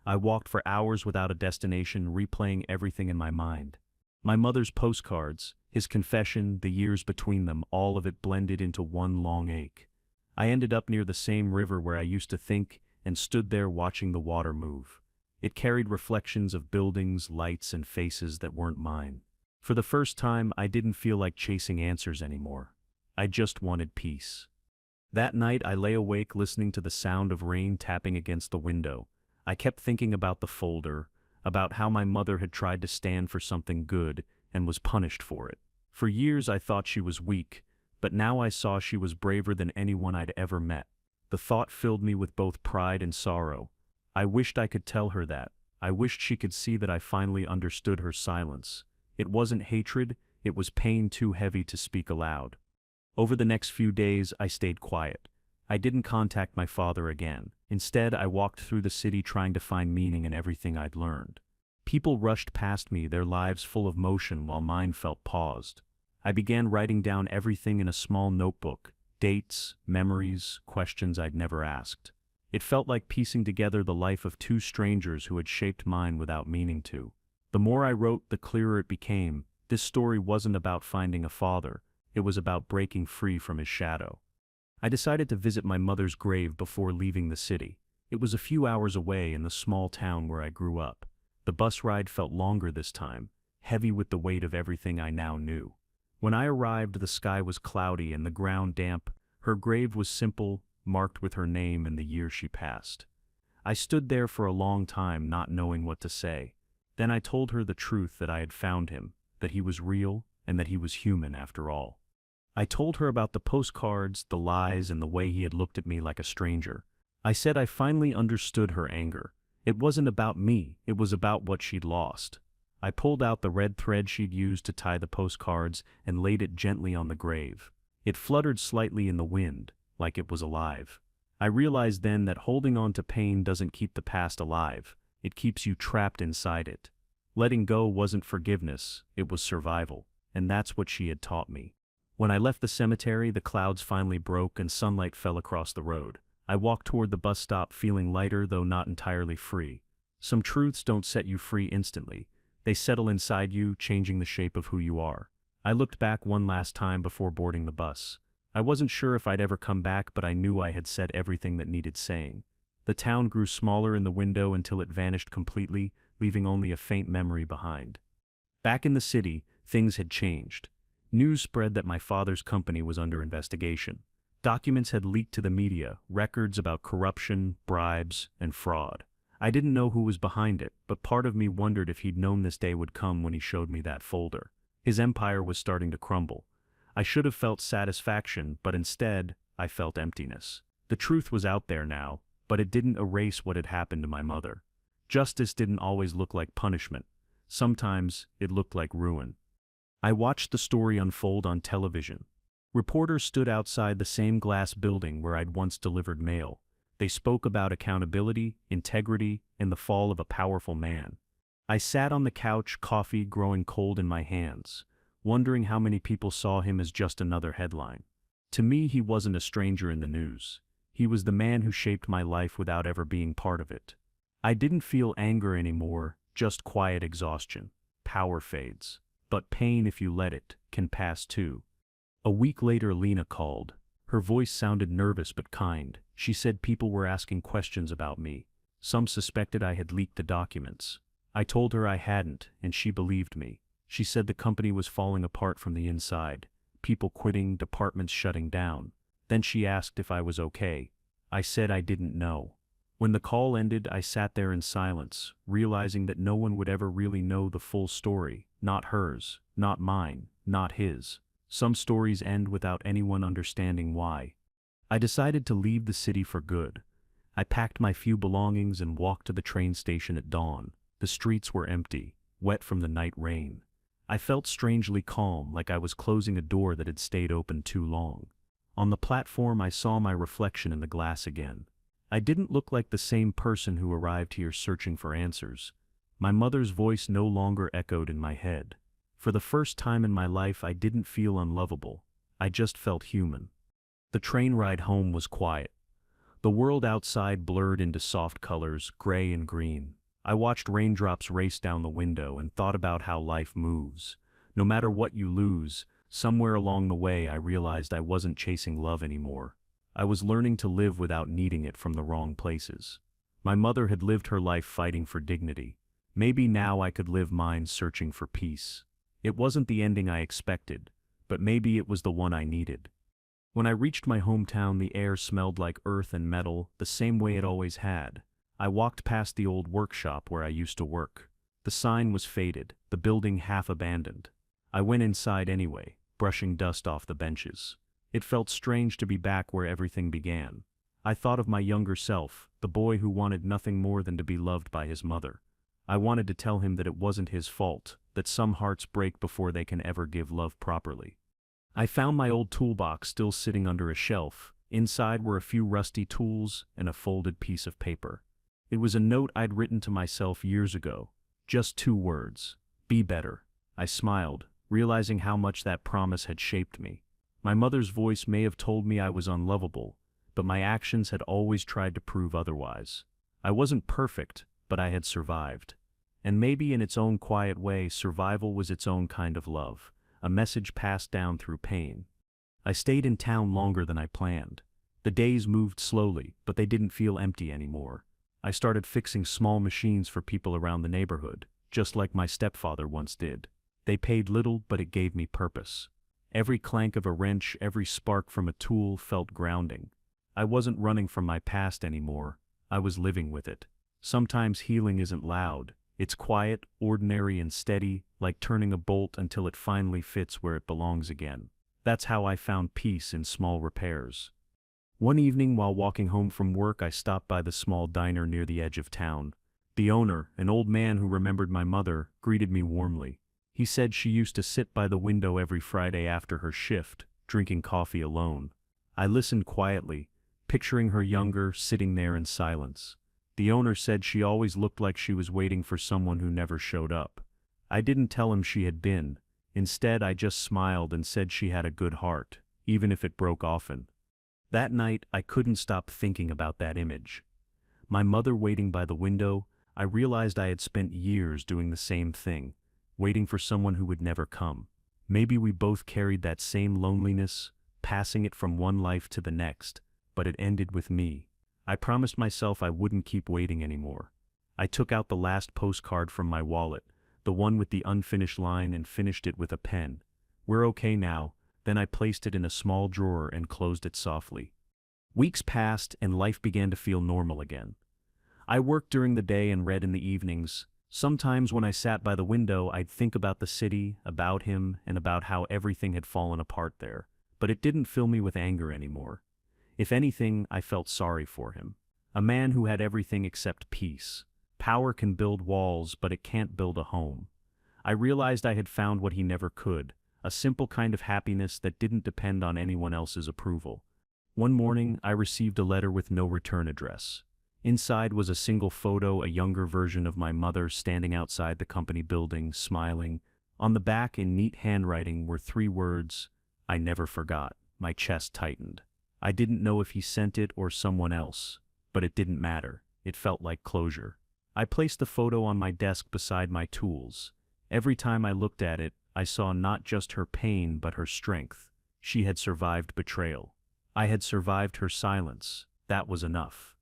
S1: I walked for hours without a destination, replaying everything in my mind. My mother's postcards, his confession, the years between them, all of it blended into one long ache. I ended up near the same river where I used to think, and stood there watching the water move. It carried reflections of buildings, lights, and faces that weren't mine. For the first time, I didn't feel like chasing answers anymore. I just wanted peace. That night I lay awake listening to the sound of rain tapping against the window. I kept thinking about the folder, about how my mother had tried to stand for something good and was punished for it. For years I thought she was weak, but now I saw she was braver than anyone I'd ever met. The thought filled me with both pride and sorrow. I wished I could tell her that. I wished she could see that I finally understood her silence. It wasn't hatred, it was pain too heavy to speak aloud. Over the next few days I stayed quiet. I didn't contact my father again. Instead, I walked through the city trying to find meaning in everything I'd learned. People rushed past me, their lives full of motion while mine felt paused. I began writing down everything in a small notebook: dates, memories, questions I'd never asked. It felt like piecing together the life of two strangers who had shaped mine without meaning to. The more I wrote, the clearer it became. This story wasn't about finding a father. It was about breaking free from his shadow. I decided to visit my mother's grave before leaving the city. It was a few hours away in the small town where I grew up. The bus ride felt longer this time, heavy with the weight of everything I now knew. When I arrived, the sky was cloudy and the ground damp. Her grave was simple, marked with her name and the year she passed. I stood there for a long time, not knowing what to say. Then I told her the truth, that I had found him, that he was real, and that he was human after all. I told her about the postcards, the lies, and the way he had looked at me like a stranger. I said I finally understood her anger. It wasn't about me, it was about what she'd lost. I pulled out the red thread she'd used to tie the postcards and laid it gently on the grave. It fluttered slightly in the wind, like it was alive. I realized then that holding on to pain doesn't keep the past alive, it keeps you trapped inside it. Letting go wasn't forgiveness, it was survival, and that's what she had taught me. When I left the cemetery, the clouds finally broke and sunlight fell across the road. I walked toward the bus stop feeling lighter though not entirely free. Some truths don't set you free instantly. They settle inside you, changing the shape of who you are. I looked back one last time before boarding the bus. I wasn't sure if I'd ever come back, but I knew I had said everything that needed saying. The town grew smaller in the window until it vanished completely, leaving only a faint memory behind. Back in the city, things had changed. News spread that my father's company was under investigation. Documents had leaked to the media, records about corruption, bribes, and fraud. I didn't know who was behind it, but part of me wondered if he'd known this day would come when he showed me that folder. His empire was starting to crumble. I should have felt satisfaction, but instead, I felt emptiness. The truth was out there now, but it didn't erase what had happened to my mother. Justice didn't always look like punishment. Sometimes, it looked like ruin. I watched the story unfold on television. Reporters stood outside the same glass building where I'd once delivered mail. They spoke about accountability, integrity, and the fall of a powerful man. I sat on the couch, coffee growing cold in my hands, wondering how many people saw him as just another headline. To me, he wasn't a stranger in the news. He was the man who shaped my life without ever being part of it. I didn't feel anger anymore, just quiet exhaustion. Power fades. But pain, if you let it, can pass too. A week later, Lena called. Her voice sounded nervous but kind. She said people were asking questions about me. Some suspected I had leaked the documents. I told her I hadn't, and she believed me. She said the company was falling apart from the inside. People quitting, departments shutting down. Then she asked if I was okay. I said I didn't know. When the call ended, I sat there in silence, realizing that no one would ever really know the full story. Not hers, not mine, not his. Some stories end without anyone understanding why. I decided to leave the city for good. I packed my few belongings and walked to the train station at dawn. The streets were empty, wet from the night rain. I felt strangely calm, like I was closing a door that had stayed open too long. On the platform, I saw my reflection in the glass again. I didn't look like the same person who arrived here searching for answers. My mother's voice no longer echoed in my head. For the first time in my life, I didn't feel unlovable. I just felt human. The train ride home was quiet. The world outside blurred into soft colors, gray and green. I watched raindrops race down the window and thought about how life moves. No matter what you lose, somewhere along the way I realized I wasn't chasing love anymore. I was learning to live without needing it from the wrong places. My mother had lived her life fighting for dignity. Maybe now I could live mine searching for peace. It wasn't the ending I expected, but maybe it was the one I needed. When I reached my hometown, the air smelled like earth and metal, the same way it always had. I walked past the old workshop where I used to work. The sign was faded, the building half abandoned. I went inside anyway, brushing dust off the benches. It felt strange to be back where everything began. I thought of my younger self, the boy who wanted nothing more than to be loved by his mother. I wanted to tell him that it wasn't his fault, that some hearts break before they can ever give love properly. I found my old toolbox still sitting under a shelf. Inside were a few rusty tools and a folded piece of paper. It was a note I'd written to myself years ago. Just 2 words. Be better. I smiled, realizing how much that promise had shaped me. My mother's voice may have told me I was unlovable, but my actions had always tried to prove otherwise. I wasn't perfect, but I had survived. And maybe in its own quiet way, survival was its own kind of love, a message passed down through pain. I stayed in town longer than I planned. The days moved slowly, but they didn't feel empty anymore. I started fixing small machines for people around the neighborhood, just like my stepfather once did. They paid little, but it gave me purpose. Every clank of a wrench, every spark from a tool felt grounding. I wasn't running from my past anymore. I was living with it. Sometimes healing isn't loud. It's quiet, ordinary and steady, like turning a bolt until it finally fits where it belongs again. That's how I found peace in small repairs. One evening while walking home from work, I stopped by the small diner near the edge of town. The owner, an old man who remembered my mother, greeted me warmly. He said she used to sit by the window every Friday after her shift, drinking coffee alone. I listened quietly, picturing her younger, sitting there in silence. The owner said she always looked like she was waiting for someone who never showed up. I didn't tell him she had been. Instead, I just smiled and said she had a good heart, even if it broke often. That night, I couldn't stop thinking about that image. My mother waiting by the window. I realized I had spent years doing the same thing, waiting for someone who would never come. Maybe we both carried that same loneliness, passing it from one life to the next, but it ended with me. I promised myself I wouldn't keep waiting anymore. I took out the last postcard from my wallet, the one with the unfinished line, and finished it with a pen. "We're okay now." Then I placed it in a small drawer and closed it softly. Weeks passed and life began to feel normal again. I worked during the day and read in the evenings. Sometimes when I sat by the window, I'd think about the city, about him, and about how everything had fallen apart there. But it didn't fill me with anger anymore. If anything, I felt sorry for him. A man who had everything except peace. Power can build walls, but it can't build a home. I realized I had found what he never could, a simple kind of happiness that didn't depend on anyone else's approval. One morning, I received a letter with no return address. Inside was a single photo, a younger version of my mother standing outside the company building, smiling. On the back, in neat handwriting, were 3 words, "I never forgot." My chest tightened. I didn't know if he sent it or someone else, but it didn't matter. It felt like closure. I placed the photo on my desk beside my tools. Every time I looked at it, I saw not just her pain but her strength. She had survived betrayal. I had survived her silence. That was enough.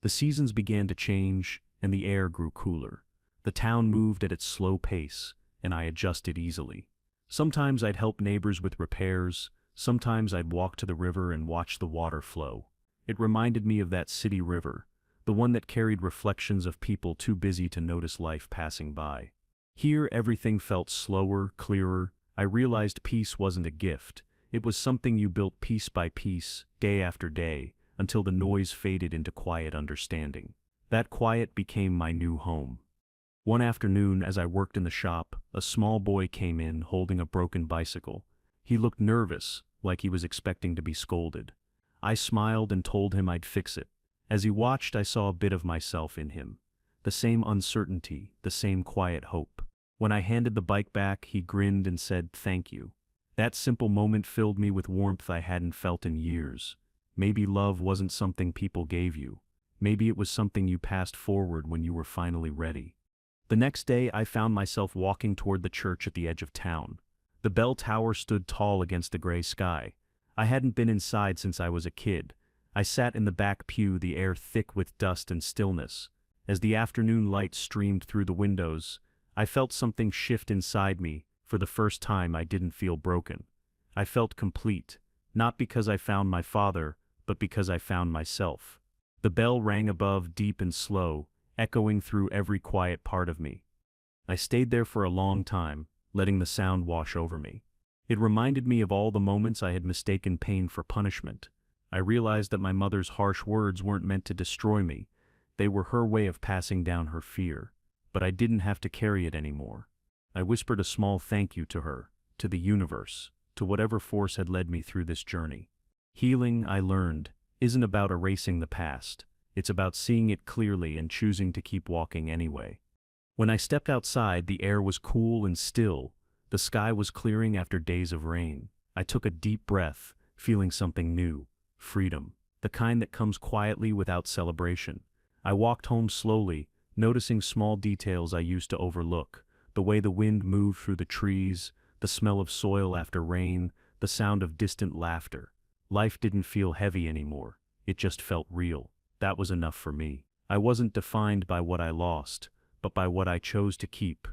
S1: The seasons began to change, and the air grew cooler. The town moved at its slow pace, and I adjusted easily. Sometimes I'd help neighbors with repairs, sometimes I'd walk to the river and watch the water flow. It reminded me of that city river, the one that carried reflections of people too busy to notice life passing by. Here everything felt slower, clearer. I realized peace wasn't a gift. It was something you built piece by piece, day after day, until the noise faded into quiet understanding. That quiet became my new home. One afternoon, as I worked in the shop, a small boy came in holding a broken bicycle. He looked nervous, like he was expecting to be scolded. I smiled and told him I'd fix it. As he watched, I saw a bit of myself in him. The same uncertainty, the same quiet hope. When I handed the bike back, he grinned and said, "Thank you." That simple moment filled me with warmth I hadn't felt in years. Maybe love wasn't something people gave you. Maybe it was something you passed forward when you were finally ready. The next day, I found myself walking toward the church at the edge of town. The bell tower stood tall against the gray sky. I hadn't been inside since I was a kid. I sat in the back pew, the air thick with dust and stillness. As the afternoon light streamed through the windows, I felt something shift inside me. For the first time, I didn't feel broken. I felt complete, not because I found my father, but because I found myself. The bell rang above, deep and slow, echoing through every quiet part of me. I stayed there for a long time, letting the sound wash over me. It reminded me of all the moments I had mistaken pain for punishment. I realized that my mother's harsh words weren't meant to destroy me. They were her way of passing down her fear. But I didn't have to carry it anymore. I whispered a small thank you to her, to the universe, to whatever force had led me through this journey. Healing, I learned, isn't about erasing the past. It's about seeing it clearly and choosing to keep walking anyway. When I stepped outside, the air was cool and still. The sky was clearing after days of rain. I took a deep breath, feeling something new. Freedom. The kind that comes quietly without celebration. I walked home slowly, noticing small details I used to overlook. The way the wind moved through the trees, the smell of soil after rain, the sound of distant laughter. Life didn't feel heavy anymore. It just felt real. That was enough for me. I wasn't defined by what I lost, but by what I chose to keep.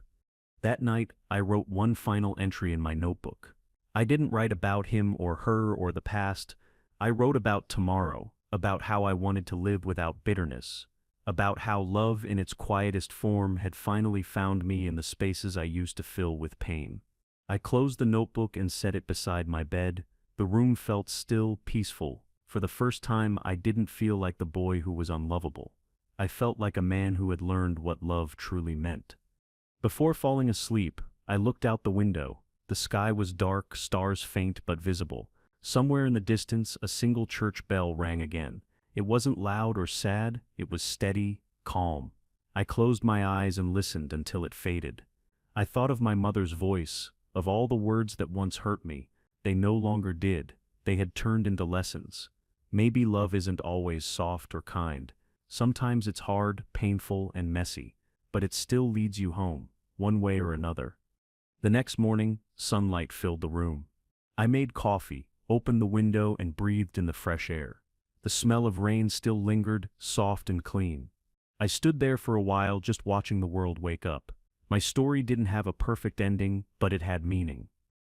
S1: That night, I wrote one final entry in my notebook. I didn't write about him or her or the past. I wrote about tomorrow, about how I wanted to live without bitterness, about how love in its quietest form had finally found me in the spaces I used to fill with pain. I closed the notebook and set it beside my bed. The room felt still, peaceful. For the first time, I didn't feel like the boy who was unlovable. I felt like a man who had learned what love truly meant. Before falling asleep, I looked out the window. The sky was dark, stars faint but visible. Somewhere in the distance, a single church bell rang again. It wasn't loud or sad, it was steady, calm. I closed my eyes and listened until it faded. I thought of my mother's voice, of all the words that once hurt me. They no longer did, they had turned into lessons. Maybe love isn't always soft or kind. Sometimes it's hard, painful, and messy, but it still leads you home, one way or another. The next morning, sunlight filled the room. I made coffee, opened the window, and breathed in the fresh air. The smell of rain still lingered, soft and clean. I stood there for a while just watching the world wake up. My story didn't have a perfect ending, but it had meaning.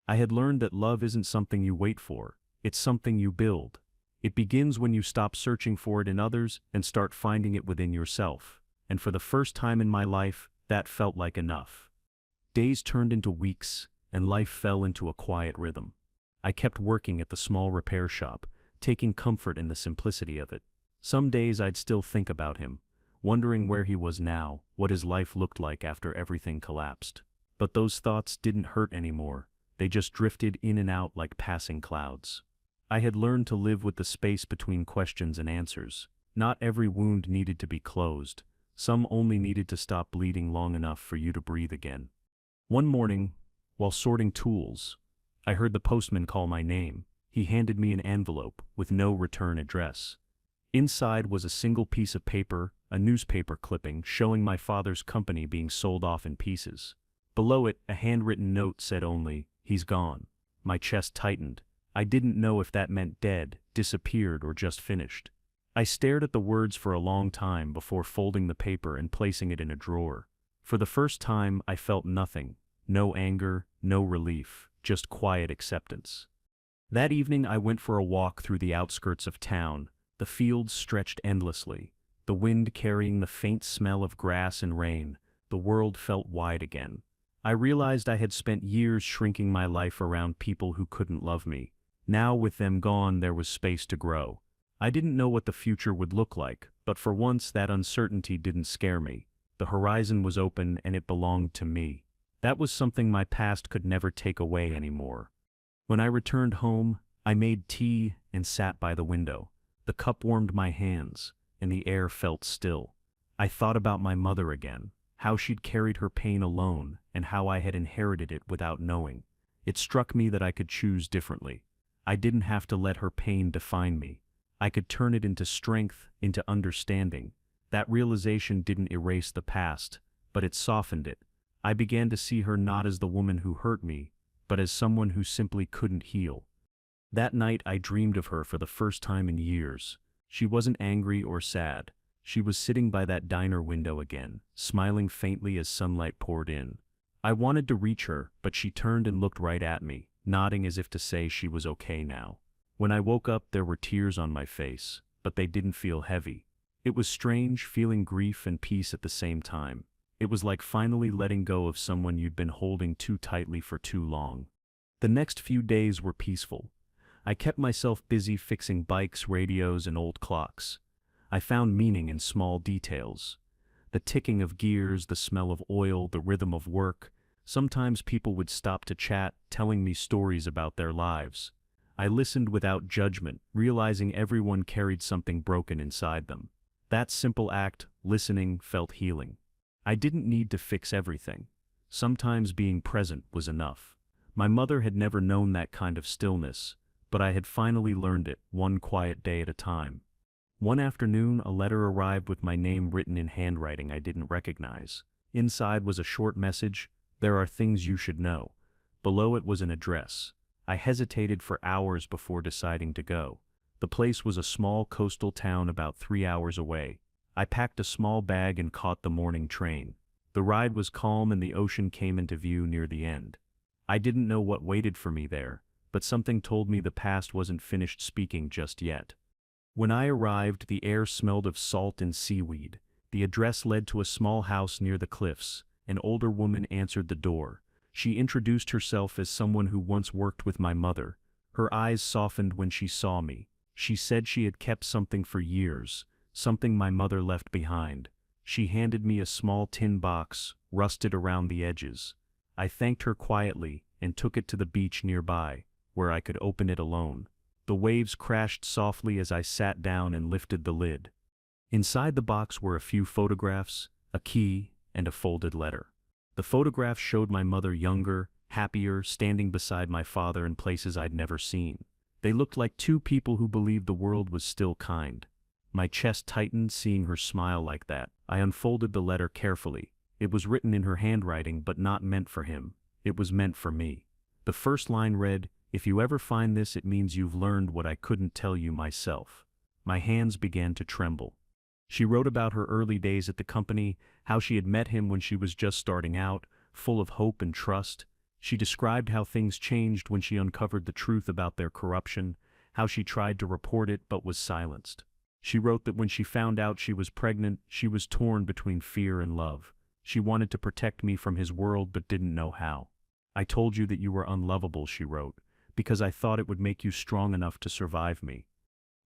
S1: I had learned that love isn't something you wait for, it's something you build. It begins when you stop searching for it in others and start finding it within yourself. And for the first time in my life, that felt like enough. Days turned into weeks, and life fell into a quiet rhythm. I kept working at the small repair shop, taking comfort in the simplicity of it. Some days I'd still think about him, wondering where he was now, what his life looked like after everything collapsed. But those thoughts didn't hurt anymore, they just drifted in and out like passing clouds. I had learned to live with the space between questions and answers. Not every wound needed to be closed, some only needed to stop bleeding long enough for you to breathe again. One morning, while sorting tools, I heard the postman call my name. He handed me an envelope with no return address. Inside was a single piece of paper, a newspaper clipping showing my father's company being sold off in pieces. Below it, a handwritten note said only, "He's gone." My chest tightened. I didn't know if that meant dead, disappeared, or just finished. I stared at the words for a long time before folding the paper and placing it in a drawer. For the first time, I felt nothing. No anger, no relief, just quiet acceptance. That evening I went for a walk through the outskirts of town. The fields stretched endlessly, the wind carrying the faint smell of grass and rain. The world felt wide again. I realized I had spent years shrinking my life around people who couldn't love me. Now with them gone, there was space to grow. I didn't know what the future would look like, but for once that uncertainty didn't scare me. The horizon was open and it belonged to me. That was something my past could never take away anymore. When I returned home, I made tea and sat by the window. The cup warmed my hands, and the air felt still. I thought about my mother again, how she'd carried her pain alone, and how I had inherited it without knowing. It struck me that I could choose differently. I didn't have to let her pain define me. I could turn it into strength, into understanding. That realization didn't erase the past, but it softened it. I began to see her not as the woman who hurt me, but as someone who simply couldn't heal. That night I dreamed of her for the first time in years. She wasn't angry or sad. She was sitting by that diner window again, smiling faintly as sunlight poured in. I wanted to reach her, but she turned and looked right at me, nodding as if to say she was okay now. When I woke up, there were tears on my face, but they didn't feel heavy. It was strange, feeling grief and peace at the same time. It was like finally letting go of someone you'd been holding too tightly for too long. The next few days were peaceful. I kept myself busy fixing bikes, radios, and old clocks. I found meaning in small details. The ticking of gears, the smell of oil, the rhythm of work. Sometimes people would stop to chat, telling me stories about their lives. I listened without judgment, realizing everyone carried something broken inside them. That simple act, listening, felt healing. I didn't need to fix everything. Sometimes being present was enough. My mother had never known that kind of stillness, but I had finally learned it, one quiet day at a time. One afternoon, a letter arrived with my name written in handwriting I didn't recognize. Inside was a short message, "There are things you should know." Below it was an address. I hesitated for hours before deciding to go. The place was a small coastal town about 3 hours away. I packed a small bag and caught the morning train. The ride was calm and the ocean came into view near the end. I didn't know what waited for me there, but something told me the past wasn't finished speaking just yet. When I arrived, the air smelled of salt and seaweed. The address led to a small house near the cliffs. An older woman answered the door. She introduced herself as someone who once worked with my mother. Her eyes softened when she saw me. She said she had kept something for years, something my mother left behind. She handed me a small tin box, rusted around the edges. I thanked her quietly and took it to the beach nearby, where I could open it alone. The waves crashed softly as I sat down and lifted the lid. Inside the box were a few photographs, a key, and a folded letter. The photographs showed my mother younger, happier, standing beside my father in places I'd never seen. They looked like two people who believed the world was still kind. My chest tightened seeing her smile like that. I unfolded the letter carefully. It was written in her handwriting but not meant for him. It was meant for me. The first line read, "If you ever find this, it means you've learned what I couldn't tell you myself." My hands began to tremble. She wrote about her early days at the company, how she had met him when she was just starting out, full of hope and trust. She described how things changed when she uncovered the truth about their corruption, how she tried to report it but was silenced. She wrote that when she found out she was pregnant, she was torn between fear and love. She wanted to protect me from his world but didn't know how. "I told you that you were unlovable," she wrote, "because I thought it would make you strong enough to survive me."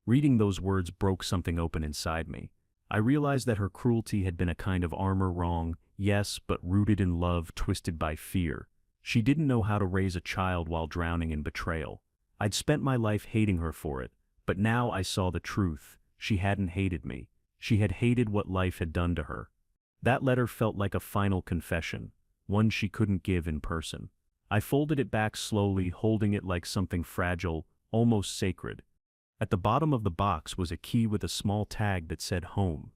S1: Reading those words broke something open inside me. I realized that her cruelty had been a kind of armor wrong, yes, but rooted in love twisted by fear. She didn't know how to raise a child while drowning in betrayal. I'd spent my life hating her for it, but now I saw the truth. She hadn't hated me. She had hated what life had done to her. That letter felt like a final confession, one she couldn't give in person. I folded it back slowly, holding it like something fragile, almost sacred. At the bottom of the box was a key with a small tag that said home.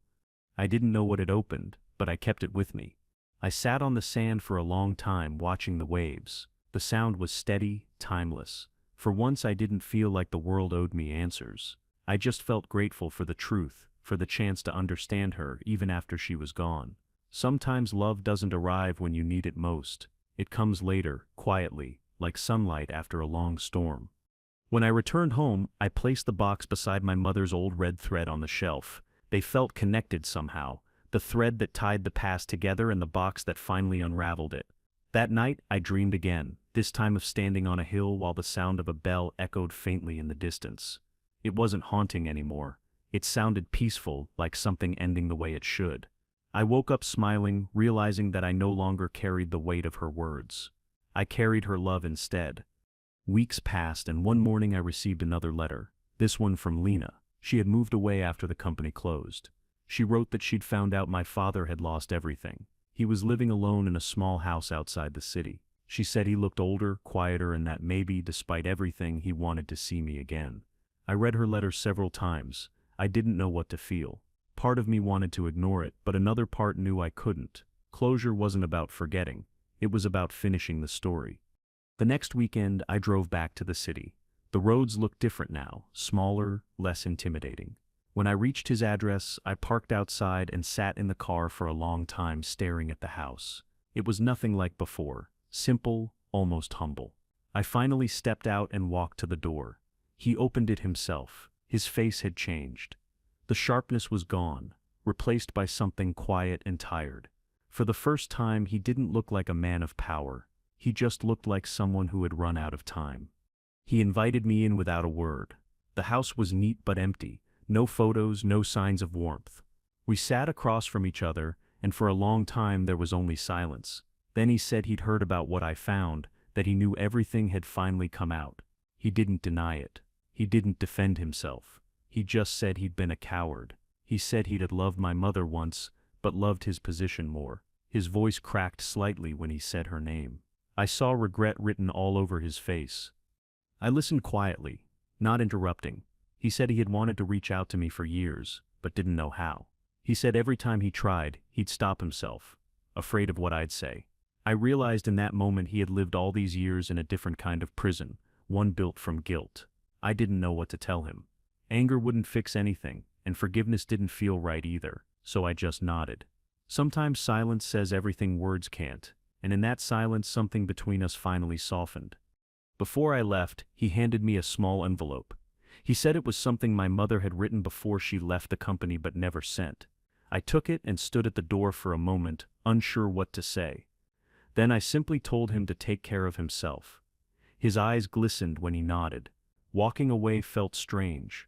S1: I didn't know what it opened, but I kept it with me. I sat on the sand for a long time watching the waves. The sound was steady, timeless. For once I didn't feel like the world owed me answers. I just felt grateful for the truth, for the chance to understand her even after she was gone. Sometimes love doesn't arrive when you need it most. It comes later, quietly, like sunlight after a long storm. When I returned home, I placed the box beside my mother's old red thread on the shelf. They felt connected somehow, the thread that tied the past together and the box that finally unraveled it. That night, I dreamed again, this time of standing on a hill while the sound of a bell echoed faintly in the distance. It wasn't haunting anymore. It sounded peaceful, like something ending the way it should. I woke up smiling, realizing that I no longer carried the weight of her words. I carried her love instead. Weeks passed and one morning I received another letter, this one from Lena. She had moved away after the company closed. She wrote that she'd found out my father had lost everything. He was living alone in a small house outside the city. She said he looked older, quieter, and that maybe, despite everything, he wanted to see me again. I read her letter several times. I didn't know what to feel. Part of me wanted to ignore it, but another part knew I couldn't. Closure wasn't about forgetting. It was about finishing the story. The next weekend, I drove back to the city. The roads looked different now, smaller, less intimidating. When I reached his address, I parked outside and sat in the car for a long time staring at the house. It was nothing like before, simple, almost humble. I finally stepped out and walked to the door. He opened it himself. His face had changed. The sharpness was gone, replaced by something quiet and tired. For the first time, he didn't look like a man of power. He just looked like someone who had run out of time. He invited me in without a word. The house was neat but empty. No photos, no signs of warmth. We sat across from each other, and for a long time there was only silence. Then he said he'd heard about what I found, that he knew everything had finally come out. He didn't deny it. He didn't defend himself. He just said he'd been a coward. He said he'd had loved my mother once, but loved his position more. His voice cracked slightly when he said her name. I saw regret written all over his face. I listened quietly, not interrupting. He said he had wanted to reach out to me for years, but didn't know how. He said every time he tried, he'd stop himself, afraid of what I'd say. I realized in that moment he had lived all these years in a different kind of prison, one built from guilt. I didn't know what to tell him. Anger wouldn't fix anything, and forgiveness didn't feel right either, so I just nodded. Sometimes silence says everything words can't, and in that silence something between us finally softened. Before I left, he handed me a small envelope. He said it was something my mother had written before she left the company but never sent. I took it and stood at the door for a moment, unsure what to say. Then I simply told him to take care of himself. His eyes glistened when he nodded. Walking away felt strange.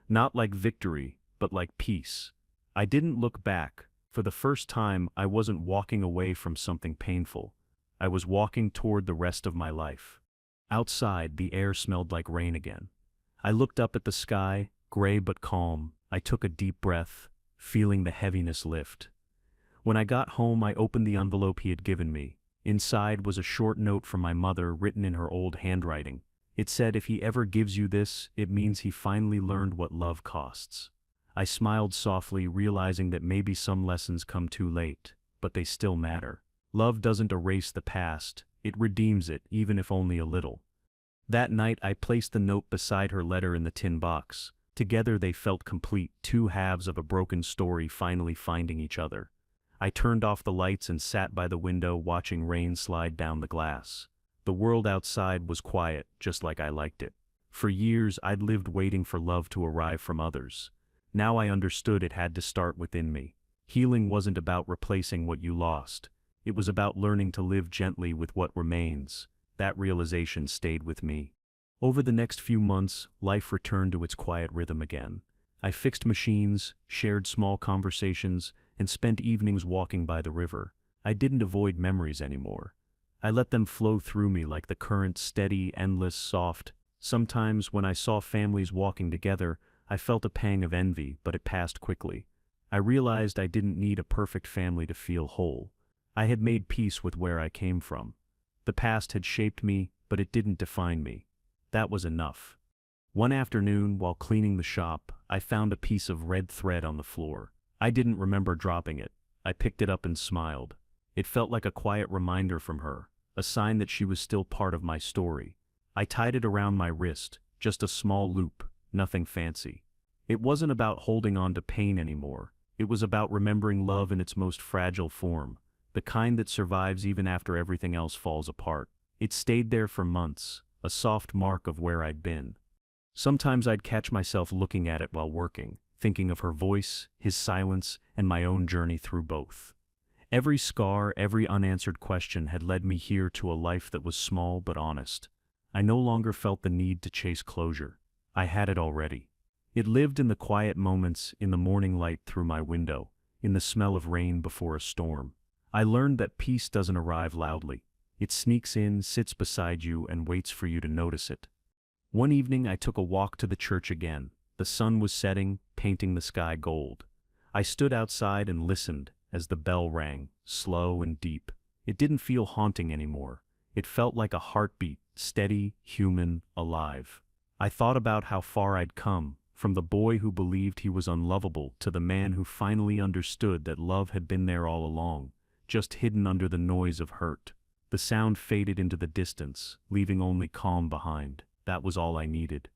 S1: Not like victory, but like peace. I didn't look back. For the first time, I wasn't walking away from something painful. I was walking toward the rest of my life. Outside, the air smelled like rain again. I looked up at the sky, gray but calm. I took a deep breath, feeling the heaviness lift. When I got home, I opened the envelope he had given me. Inside was a short note from my mother written in her old handwriting. It said, "If he ever gives you this, it means he finally learned what love costs." I smiled softly, realizing that maybe some lessons come too late, but they still matter. Love doesn't erase the past, it redeems it, even if only a little. That night I placed the note beside her letter in the tin box. Together they felt complete, two halves of a broken story finally finding each other. I turned off the lights and sat by the window watching rain slide down the glass. The world outside was quiet, just like I liked it. For years I'd lived waiting for love to arrive from others. Now I understood it had to start within me. Healing wasn't about replacing what you lost. It was about learning to live gently with what remains. That realization stayed with me. Over the next few months, life returned to its quiet rhythm again. I fixed machines, shared small conversations, and spent evenings walking by the river. I didn't avoid memories anymore. I let them flow through me like the current, steady, endless, soft. Sometimes when I saw families walking together, I felt a pang of envy, but it passed quickly. I realized I didn't need a perfect family to feel whole. I had made peace with where I came from. The past had shaped me, but it didn't define me. That was enough. One afternoon, while cleaning the shop, I found a piece of red thread on the floor. I didn't remember dropping it. I picked it up and smiled. It felt like a quiet reminder from her, a sign that she was still part of my story. I tied it around my wrist, just a small loop, nothing fancy. It wasn't about holding on to pain anymore. It was about remembering love in its most fragile form, the kind that survives even after everything else falls apart. It stayed there for months, a soft mark of where I'd been. Sometimes I'd catch myself looking at it while working, thinking of her voice, his silence, and my own journey through both. Every scar, every unanswered question had led me here to a life that was small but honest. I no longer felt the need to chase closure. I had it already. It lived in the quiet moments, in the morning light through my window, in the smell of rain before a storm. I learned that peace doesn't arrive loudly. It sneaks in, sits beside you, and waits for you to notice it. One evening I took a walk to the church again. The sun was setting, painting the sky gold. I stood outside and listened as the bell rang, slow and deep. It didn't feel haunting anymore. It felt like a heartbeat, steady, human, alive. I thought about how far I'd come, from the boy who believed he was unlovable to the man who finally understood that love had been there all along, just hidden under the noise of hurt. The sound faded into the distance, leaving only calm behind. That was all I needed.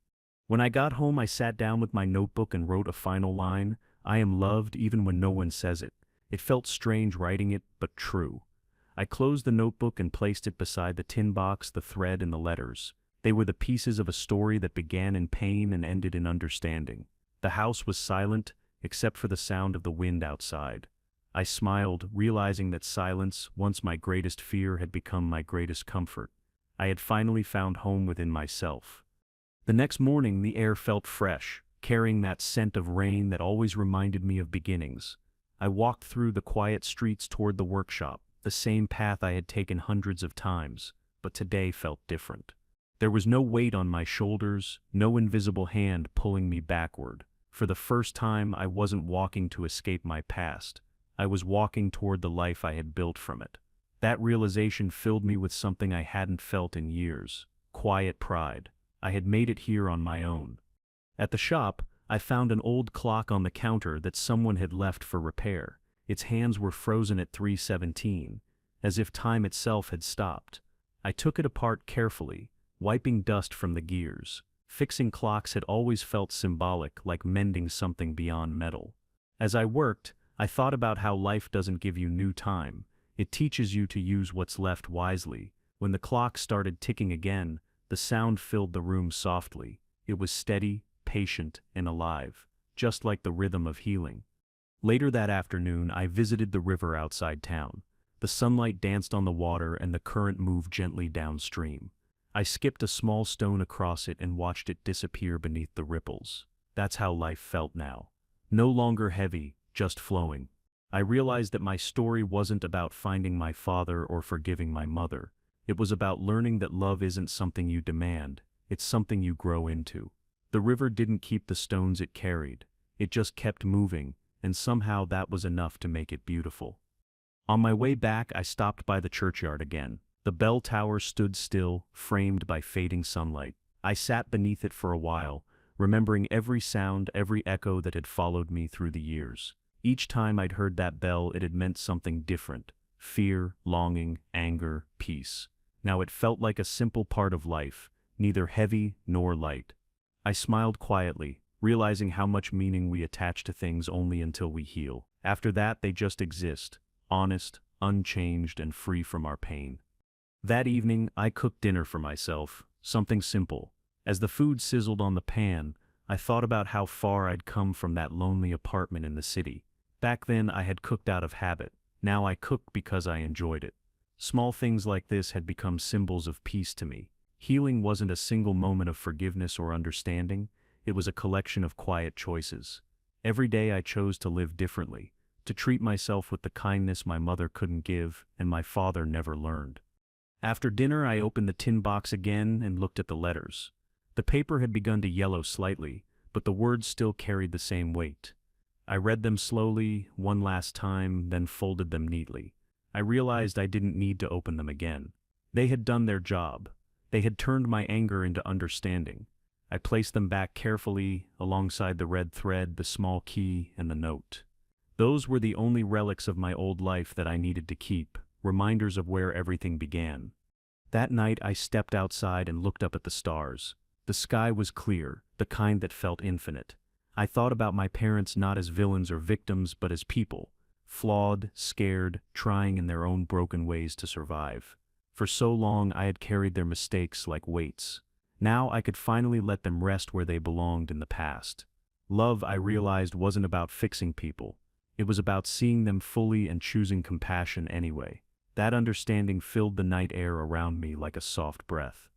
S1: When I got home, I sat down with my notebook and wrote a final line. I am loved even when no one says it. It felt strange writing it, but true. I closed the notebook and placed it beside the tin box, the thread, and the letters. They were the pieces of a story that began in pain and ended in understanding. The house was silent, except for the sound of the wind outside. I smiled, realizing that silence, once my greatest fear, had become my greatest comfort. I had finally found home within myself. The next morning the air felt fresh, carrying that scent of rain that always reminded me of beginnings. I walked through the quiet streets toward the workshop, the same path I had taken hundreds of times, but today felt different. There was no weight on my shoulders, no invisible hand pulling me backward. For the first time, I wasn't walking to escape my past. I was walking toward the life I had built from it. That realization filled me with something I hadn't felt in years: quiet pride. I had made it here on my own. At the shop, I found an old clock on the counter that someone had left for repair. Its hands were frozen at 3:17, as if time itself had stopped. I took it apart carefully, wiping dust from the gears. Fixing clocks had always felt symbolic, like mending something beyond metal. As I worked, I thought about how life doesn't give you new time. It teaches you to use what's left wisely. When the clock started ticking again, the sound filled the room softly. It was steady, patient, and alive, just like the rhythm of healing. Later that afternoon, I visited the river outside town. The sunlight danced on the water and the current moved gently downstream. I skipped a small stone across it and watched it disappear beneath the ripples. That's how life felt now. No longer heavy, just flowing. I realized that my story wasn't about finding my father or forgiving my mother. It was about learning that love isn't something you demand, it's something you grow into. The river didn't keep the stones it carried, it just kept moving, and somehow that was enough to make it beautiful. On my way back, I stopped by the churchyard again. The bell tower stood still, framed by fading sunlight. I sat beneath it for a while, remembering every sound, every echo that had followed me through the years. Each time I'd heard that bell, it had meant something different: fear, longing, anger, peace. Now it felt like a simple part of life, neither heavy nor light. I smiled quietly, realizing how much meaning we attach to things only until we heal. After that, they just exist, honest, unchanged, and free from our pain. That evening, I cooked dinner for myself, something simple. As the food sizzled on the pan, I thought about how far I'd come from that lonely apartment in the city. Back then, I had cooked out of habit. Now I cooked because I enjoyed it. Small things like this had become symbols of peace to me. Healing wasn't a single moment of forgiveness or understanding, it was a collection of quiet choices. Every day I chose to live differently, to treat myself with the kindness my mother couldn't give and my father never learned. After dinner, I opened the tin box again and looked at the letters. The paper had begun to yellow slightly, but the words still carried the same weight. I read them slowly, one last time, then folded them neatly. I realized I didn't need to open them again. They had done their job. They had turned my anger into understanding. I placed them back carefully, alongside the red thread, the small key, and the note. Those were the only relics of my old life that I needed to keep, reminders of where everything began. That night I stepped outside and looked up at the stars. The sky was clear, the kind that felt infinite. I thought about my parents not as villains or victims, but as people, flawed, scared, trying in their own broken ways to survive. For so long I had carried their mistakes like weights. Now I could finally let them rest where they belonged in the past. Love, I realized, wasn't about fixing people. It was about seeing them fully and choosing compassion anyway. That understanding filled the night air around me like a soft breath.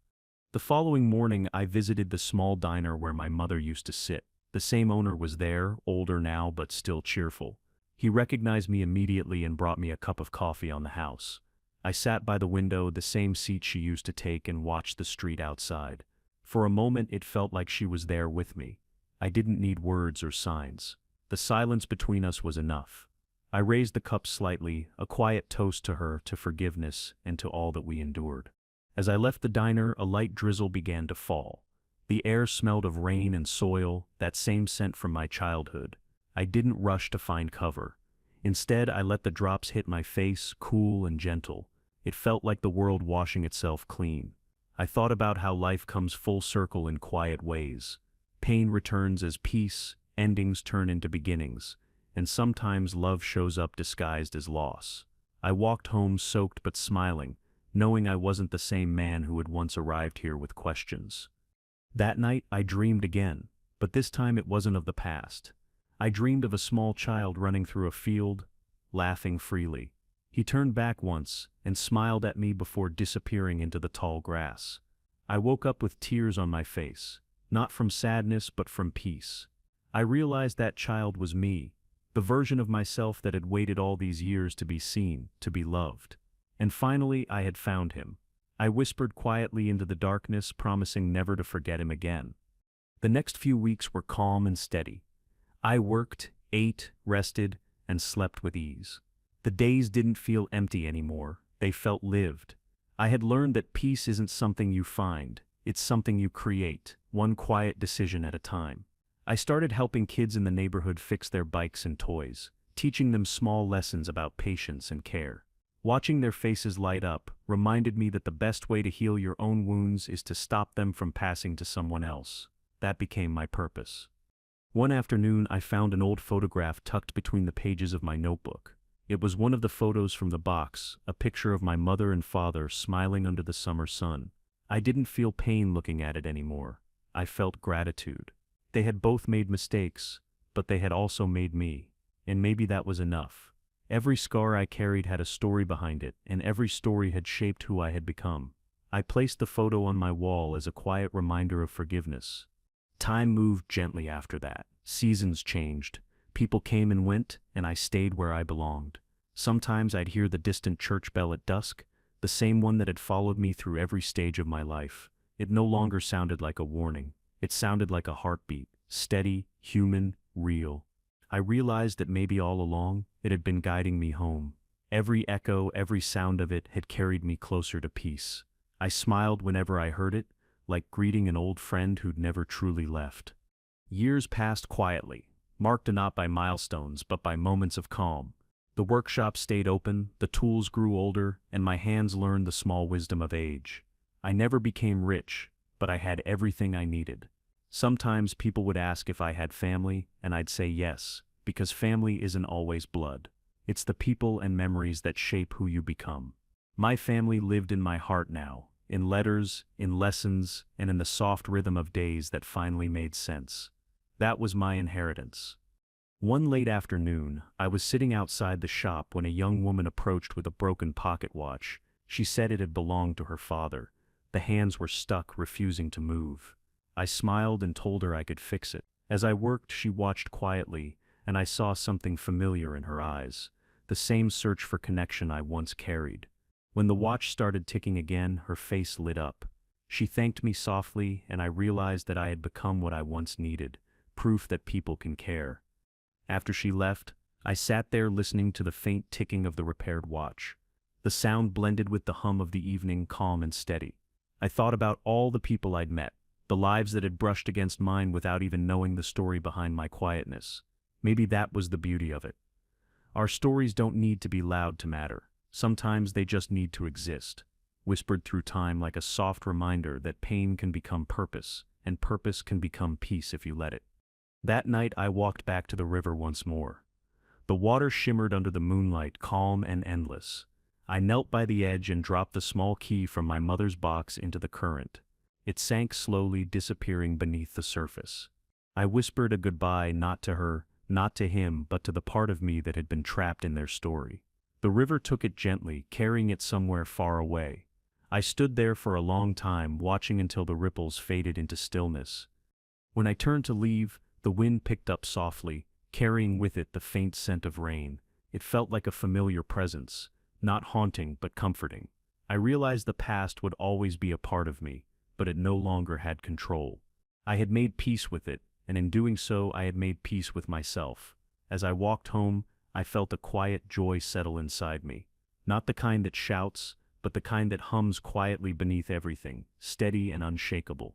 S1: The following morning I visited the small diner where my mother used to sit. The same owner was there, older now but still cheerful. He recognized me immediately and brought me a cup of coffee on the house. I sat by the window, the same seat she used to take, and watched the street outside. For a moment it felt like she was there with me. I didn't need words or signs. The silence between us was enough. I raised the cup slightly, a quiet toast to her, to forgiveness, and to all that we endured. As I left the diner, a light drizzle began to fall. The air smelled of rain and soil, that same scent from my childhood. I didn't rush to find cover. Instead, I let the drops hit my face, cool and gentle. It felt like the world washing itself clean. I thought about how life comes full circle in quiet ways. Pain returns as peace, endings turn into beginnings, and sometimes love shows up disguised as loss. I walked home soaked but smiling, knowing I wasn't the same man who had once arrived here with questions. That night I dreamed again, but this time it wasn't of the past. I dreamed of a small child running through a field, laughing freely. He turned back once and smiled at me before disappearing into the tall grass. I woke up with tears on my face, not from sadness but from peace. I realized that child was me, the version of myself that had waited all these years to be seen, to be loved. And finally I had found him. I whispered quietly into the darkness, promising never to forget him again. The next few weeks were calm and steady. I worked, ate, rested, and slept with ease. The days didn't feel empty anymore, they felt lived. I had learned that peace isn't something you find, it's something you create, one quiet decision at a time. I started helping kids in the neighborhood fix their bikes and toys, teaching them small lessons about patience and care. Watching their faces light up reminded me that the best way to heal your own wounds is to stop them from passing to someone else. That became my purpose. One afternoon I found an old photograph tucked between the pages of my notebook. It was one of the photos from the box, a picture of my mother and father smiling under the summer sun. I didn't feel pain looking at it anymore. I felt gratitude. They had both made mistakes, but they had also made me, and maybe that was enough. Every scar I carried had a story behind it, and every story had shaped who I had become. I placed the photo on my wall as a quiet reminder of forgiveness. Time moved gently after that. Seasons changed. People came and went, and I stayed where I belonged. Sometimes I'd hear the distant church bell at dusk, the same one that had followed me through every stage of my life. It no longer sounded like a warning. It sounded like a heartbeat, steady, human, real. I realized that maybe all along, it had been guiding me home. Every echo, every sound of it had carried me closer to peace. I smiled whenever I heard it, like greeting an old friend who'd never truly left. Years passed quietly, marked not by milestones but by moments of calm. The workshop stayed open, the tools grew older, and my hands learned the small wisdom of age. I never became rich, but I had everything I needed. Sometimes people would ask if I had family, and I'd say yes, because family isn't always blood. It's the people and memories that shape who you become. My family lived in my heart now, in letters, in lessons, and in the soft rhythm of days that finally made sense. That was my inheritance. One late afternoon, I was sitting outside the shop when a young woman approached with a broken pocket watch. She said it had belonged to her father. The hands were stuck, refusing to move. I smiled and told her I could fix it. As I worked, she watched quietly, and I saw something familiar in her eyes, the same search for connection I once carried. When the watch started ticking again, her face lit up. She thanked me softly, and I realized that I had become what I once needed, proof that people can care. After she left, I sat there listening to the faint ticking of the repaired watch. The sound blended with the hum of the evening, calm and steady. I thought about all the people I'd met, the lives that had brushed against mine without even knowing the story behind my quietness. Maybe that was the beauty of it. Our stories don't need to be loud to matter. Sometimes they just need to exist, whispered through time like a soft reminder that pain can become purpose, and purpose can become peace if you let it. That night I walked back to the river once more. The water shimmered under the moonlight, calm and endless. I knelt by the edge and dropped the small key from my mother's box into the current. It sank slowly, disappearing beneath the surface. I whispered a goodbye, not to her, not to him, but to the part of me that had been trapped in their story. The river took it gently, carrying it somewhere far away. I stood there for a long time, watching until the ripples faded into stillness. When I turned to leave, the wind picked up softly, carrying with it the faint scent of rain. It felt like a familiar presence, not haunting but comforting. I realized the past would always be a part of me, but it no longer had control. I had made peace with it, and in doing so I had made peace with myself. As I walked home, I felt a quiet joy settle inside me. Not the kind that shouts, but the kind that hums quietly beneath everything, steady and unshakable.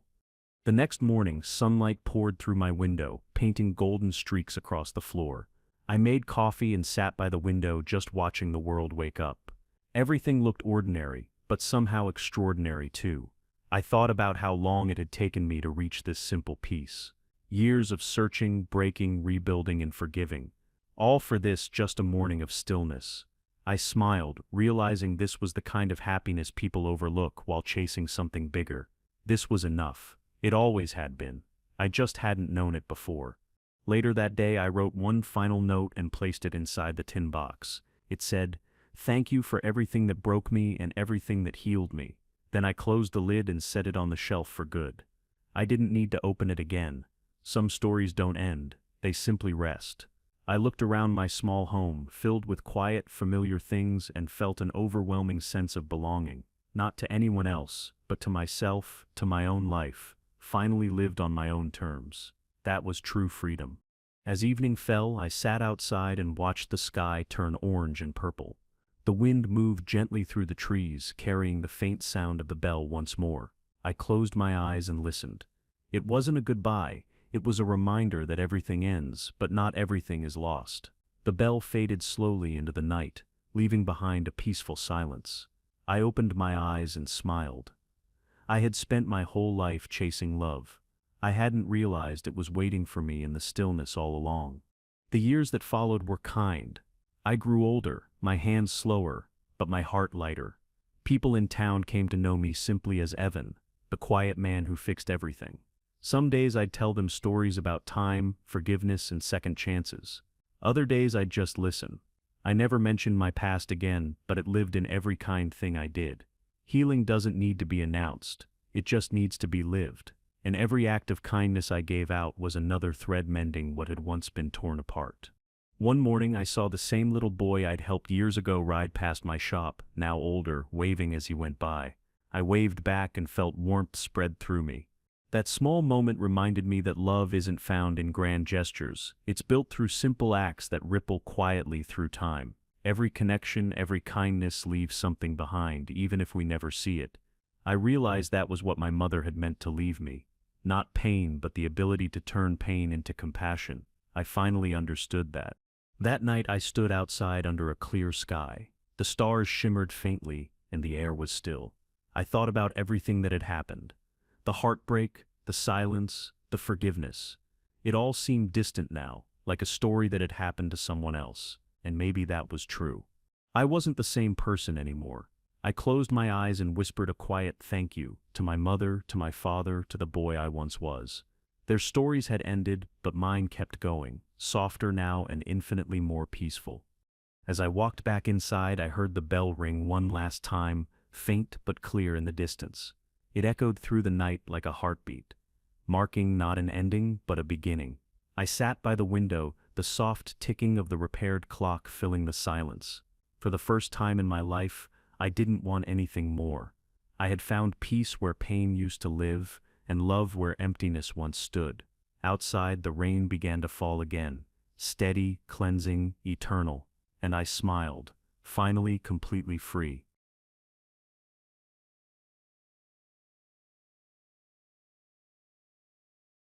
S1: The next morning, sunlight poured through my window, painting golden streaks across the floor. I made coffee and sat by the window, just watching the world wake up. Everything looked ordinary, but somehow extraordinary too. I thought about how long it had taken me to reach this simple peace. Years of searching, breaking, rebuilding, and forgiving. All for this just a morning of stillness. I smiled, realizing this was the kind of happiness people overlook while chasing something bigger. This was enough. It always had been. I just hadn't known it before. Later that day I wrote one final note and placed it inside the tin box. It said, "Thank you for everything that broke me and everything that healed me." Then I closed the lid and set it on the shelf for good. I didn't need to open it again. Some stories don't end, they simply rest. I looked around my small home, filled with quiet, familiar things, and felt an overwhelming sense of belonging. Not to anyone else, but to myself, to my own life. Finally lived on my own terms. That was true freedom. As evening fell, I sat outside and watched the sky turn orange and purple. The wind moved gently through the trees, carrying the faint sound of the bell once more. I closed my eyes and listened. It wasn't a goodbye, it was a reminder that everything ends, but not everything is lost. The bell faded slowly into the night, leaving behind a peaceful silence. I opened my eyes and smiled. I had spent my whole life chasing love. I hadn't realized it was waiting for me in the stillness all along. The years that followed were kind. I grew older, my hands slower, but my heart lighter. People in town came to know me simply as Evan, the quiet man who fixed everything. Some days I'd tell them stories about time, forgiveness, and second chances. Other days I'd just listen. I never mentioned my past again, but it lived in every kind thing I did. Healing doesn't need to be announced, it just needs to be lived. And every act of kindness I gave out was another thread mending what had once been torn apart. One morning I saw the same little boy I'd helped years ago ride past my shop, now older, waving as he went by. I waved back and felt warmth spread through me. That small moment reminded me that love isn't found in grand gestures, it's built through simple acts that ripple quietly through time. Every connection, every kindness leaves something behind, even if we never see it. I realized that was what my mother had meant to leave me. Not pain, but the ability to turn pain into compassion. I finally understood that. That night I stood outside under a clear sky. The stars shimmered faintly, and the air was still. I thought about everything that had happened. The heartbreak, the silence, the forgiveness. It all seemed distant now, like a story that had happened to someone else, and maybe that was true. I wasn't the same person anymore. I closed my eyes and whispered a quiet thank you to my mother, to my father, to the boy I once was. Their stories had ended, but mine kept going, softer now and infinitely more peaceful. As I walked back inside, I heard the bell ring one last time, faint but clear in the distance. It echoed through the night like a heartbeat, marking not an ending but a beginning. I sat by the window, the soft ticking of the repaired clock filling the silence. For the first time in my life, I didn't want anything more. I had found peace where pain used to live, and love where emptiness once stood. Outside, the rain began to fall again, steady, cleansing, eternal, and I smiled, finally completely free.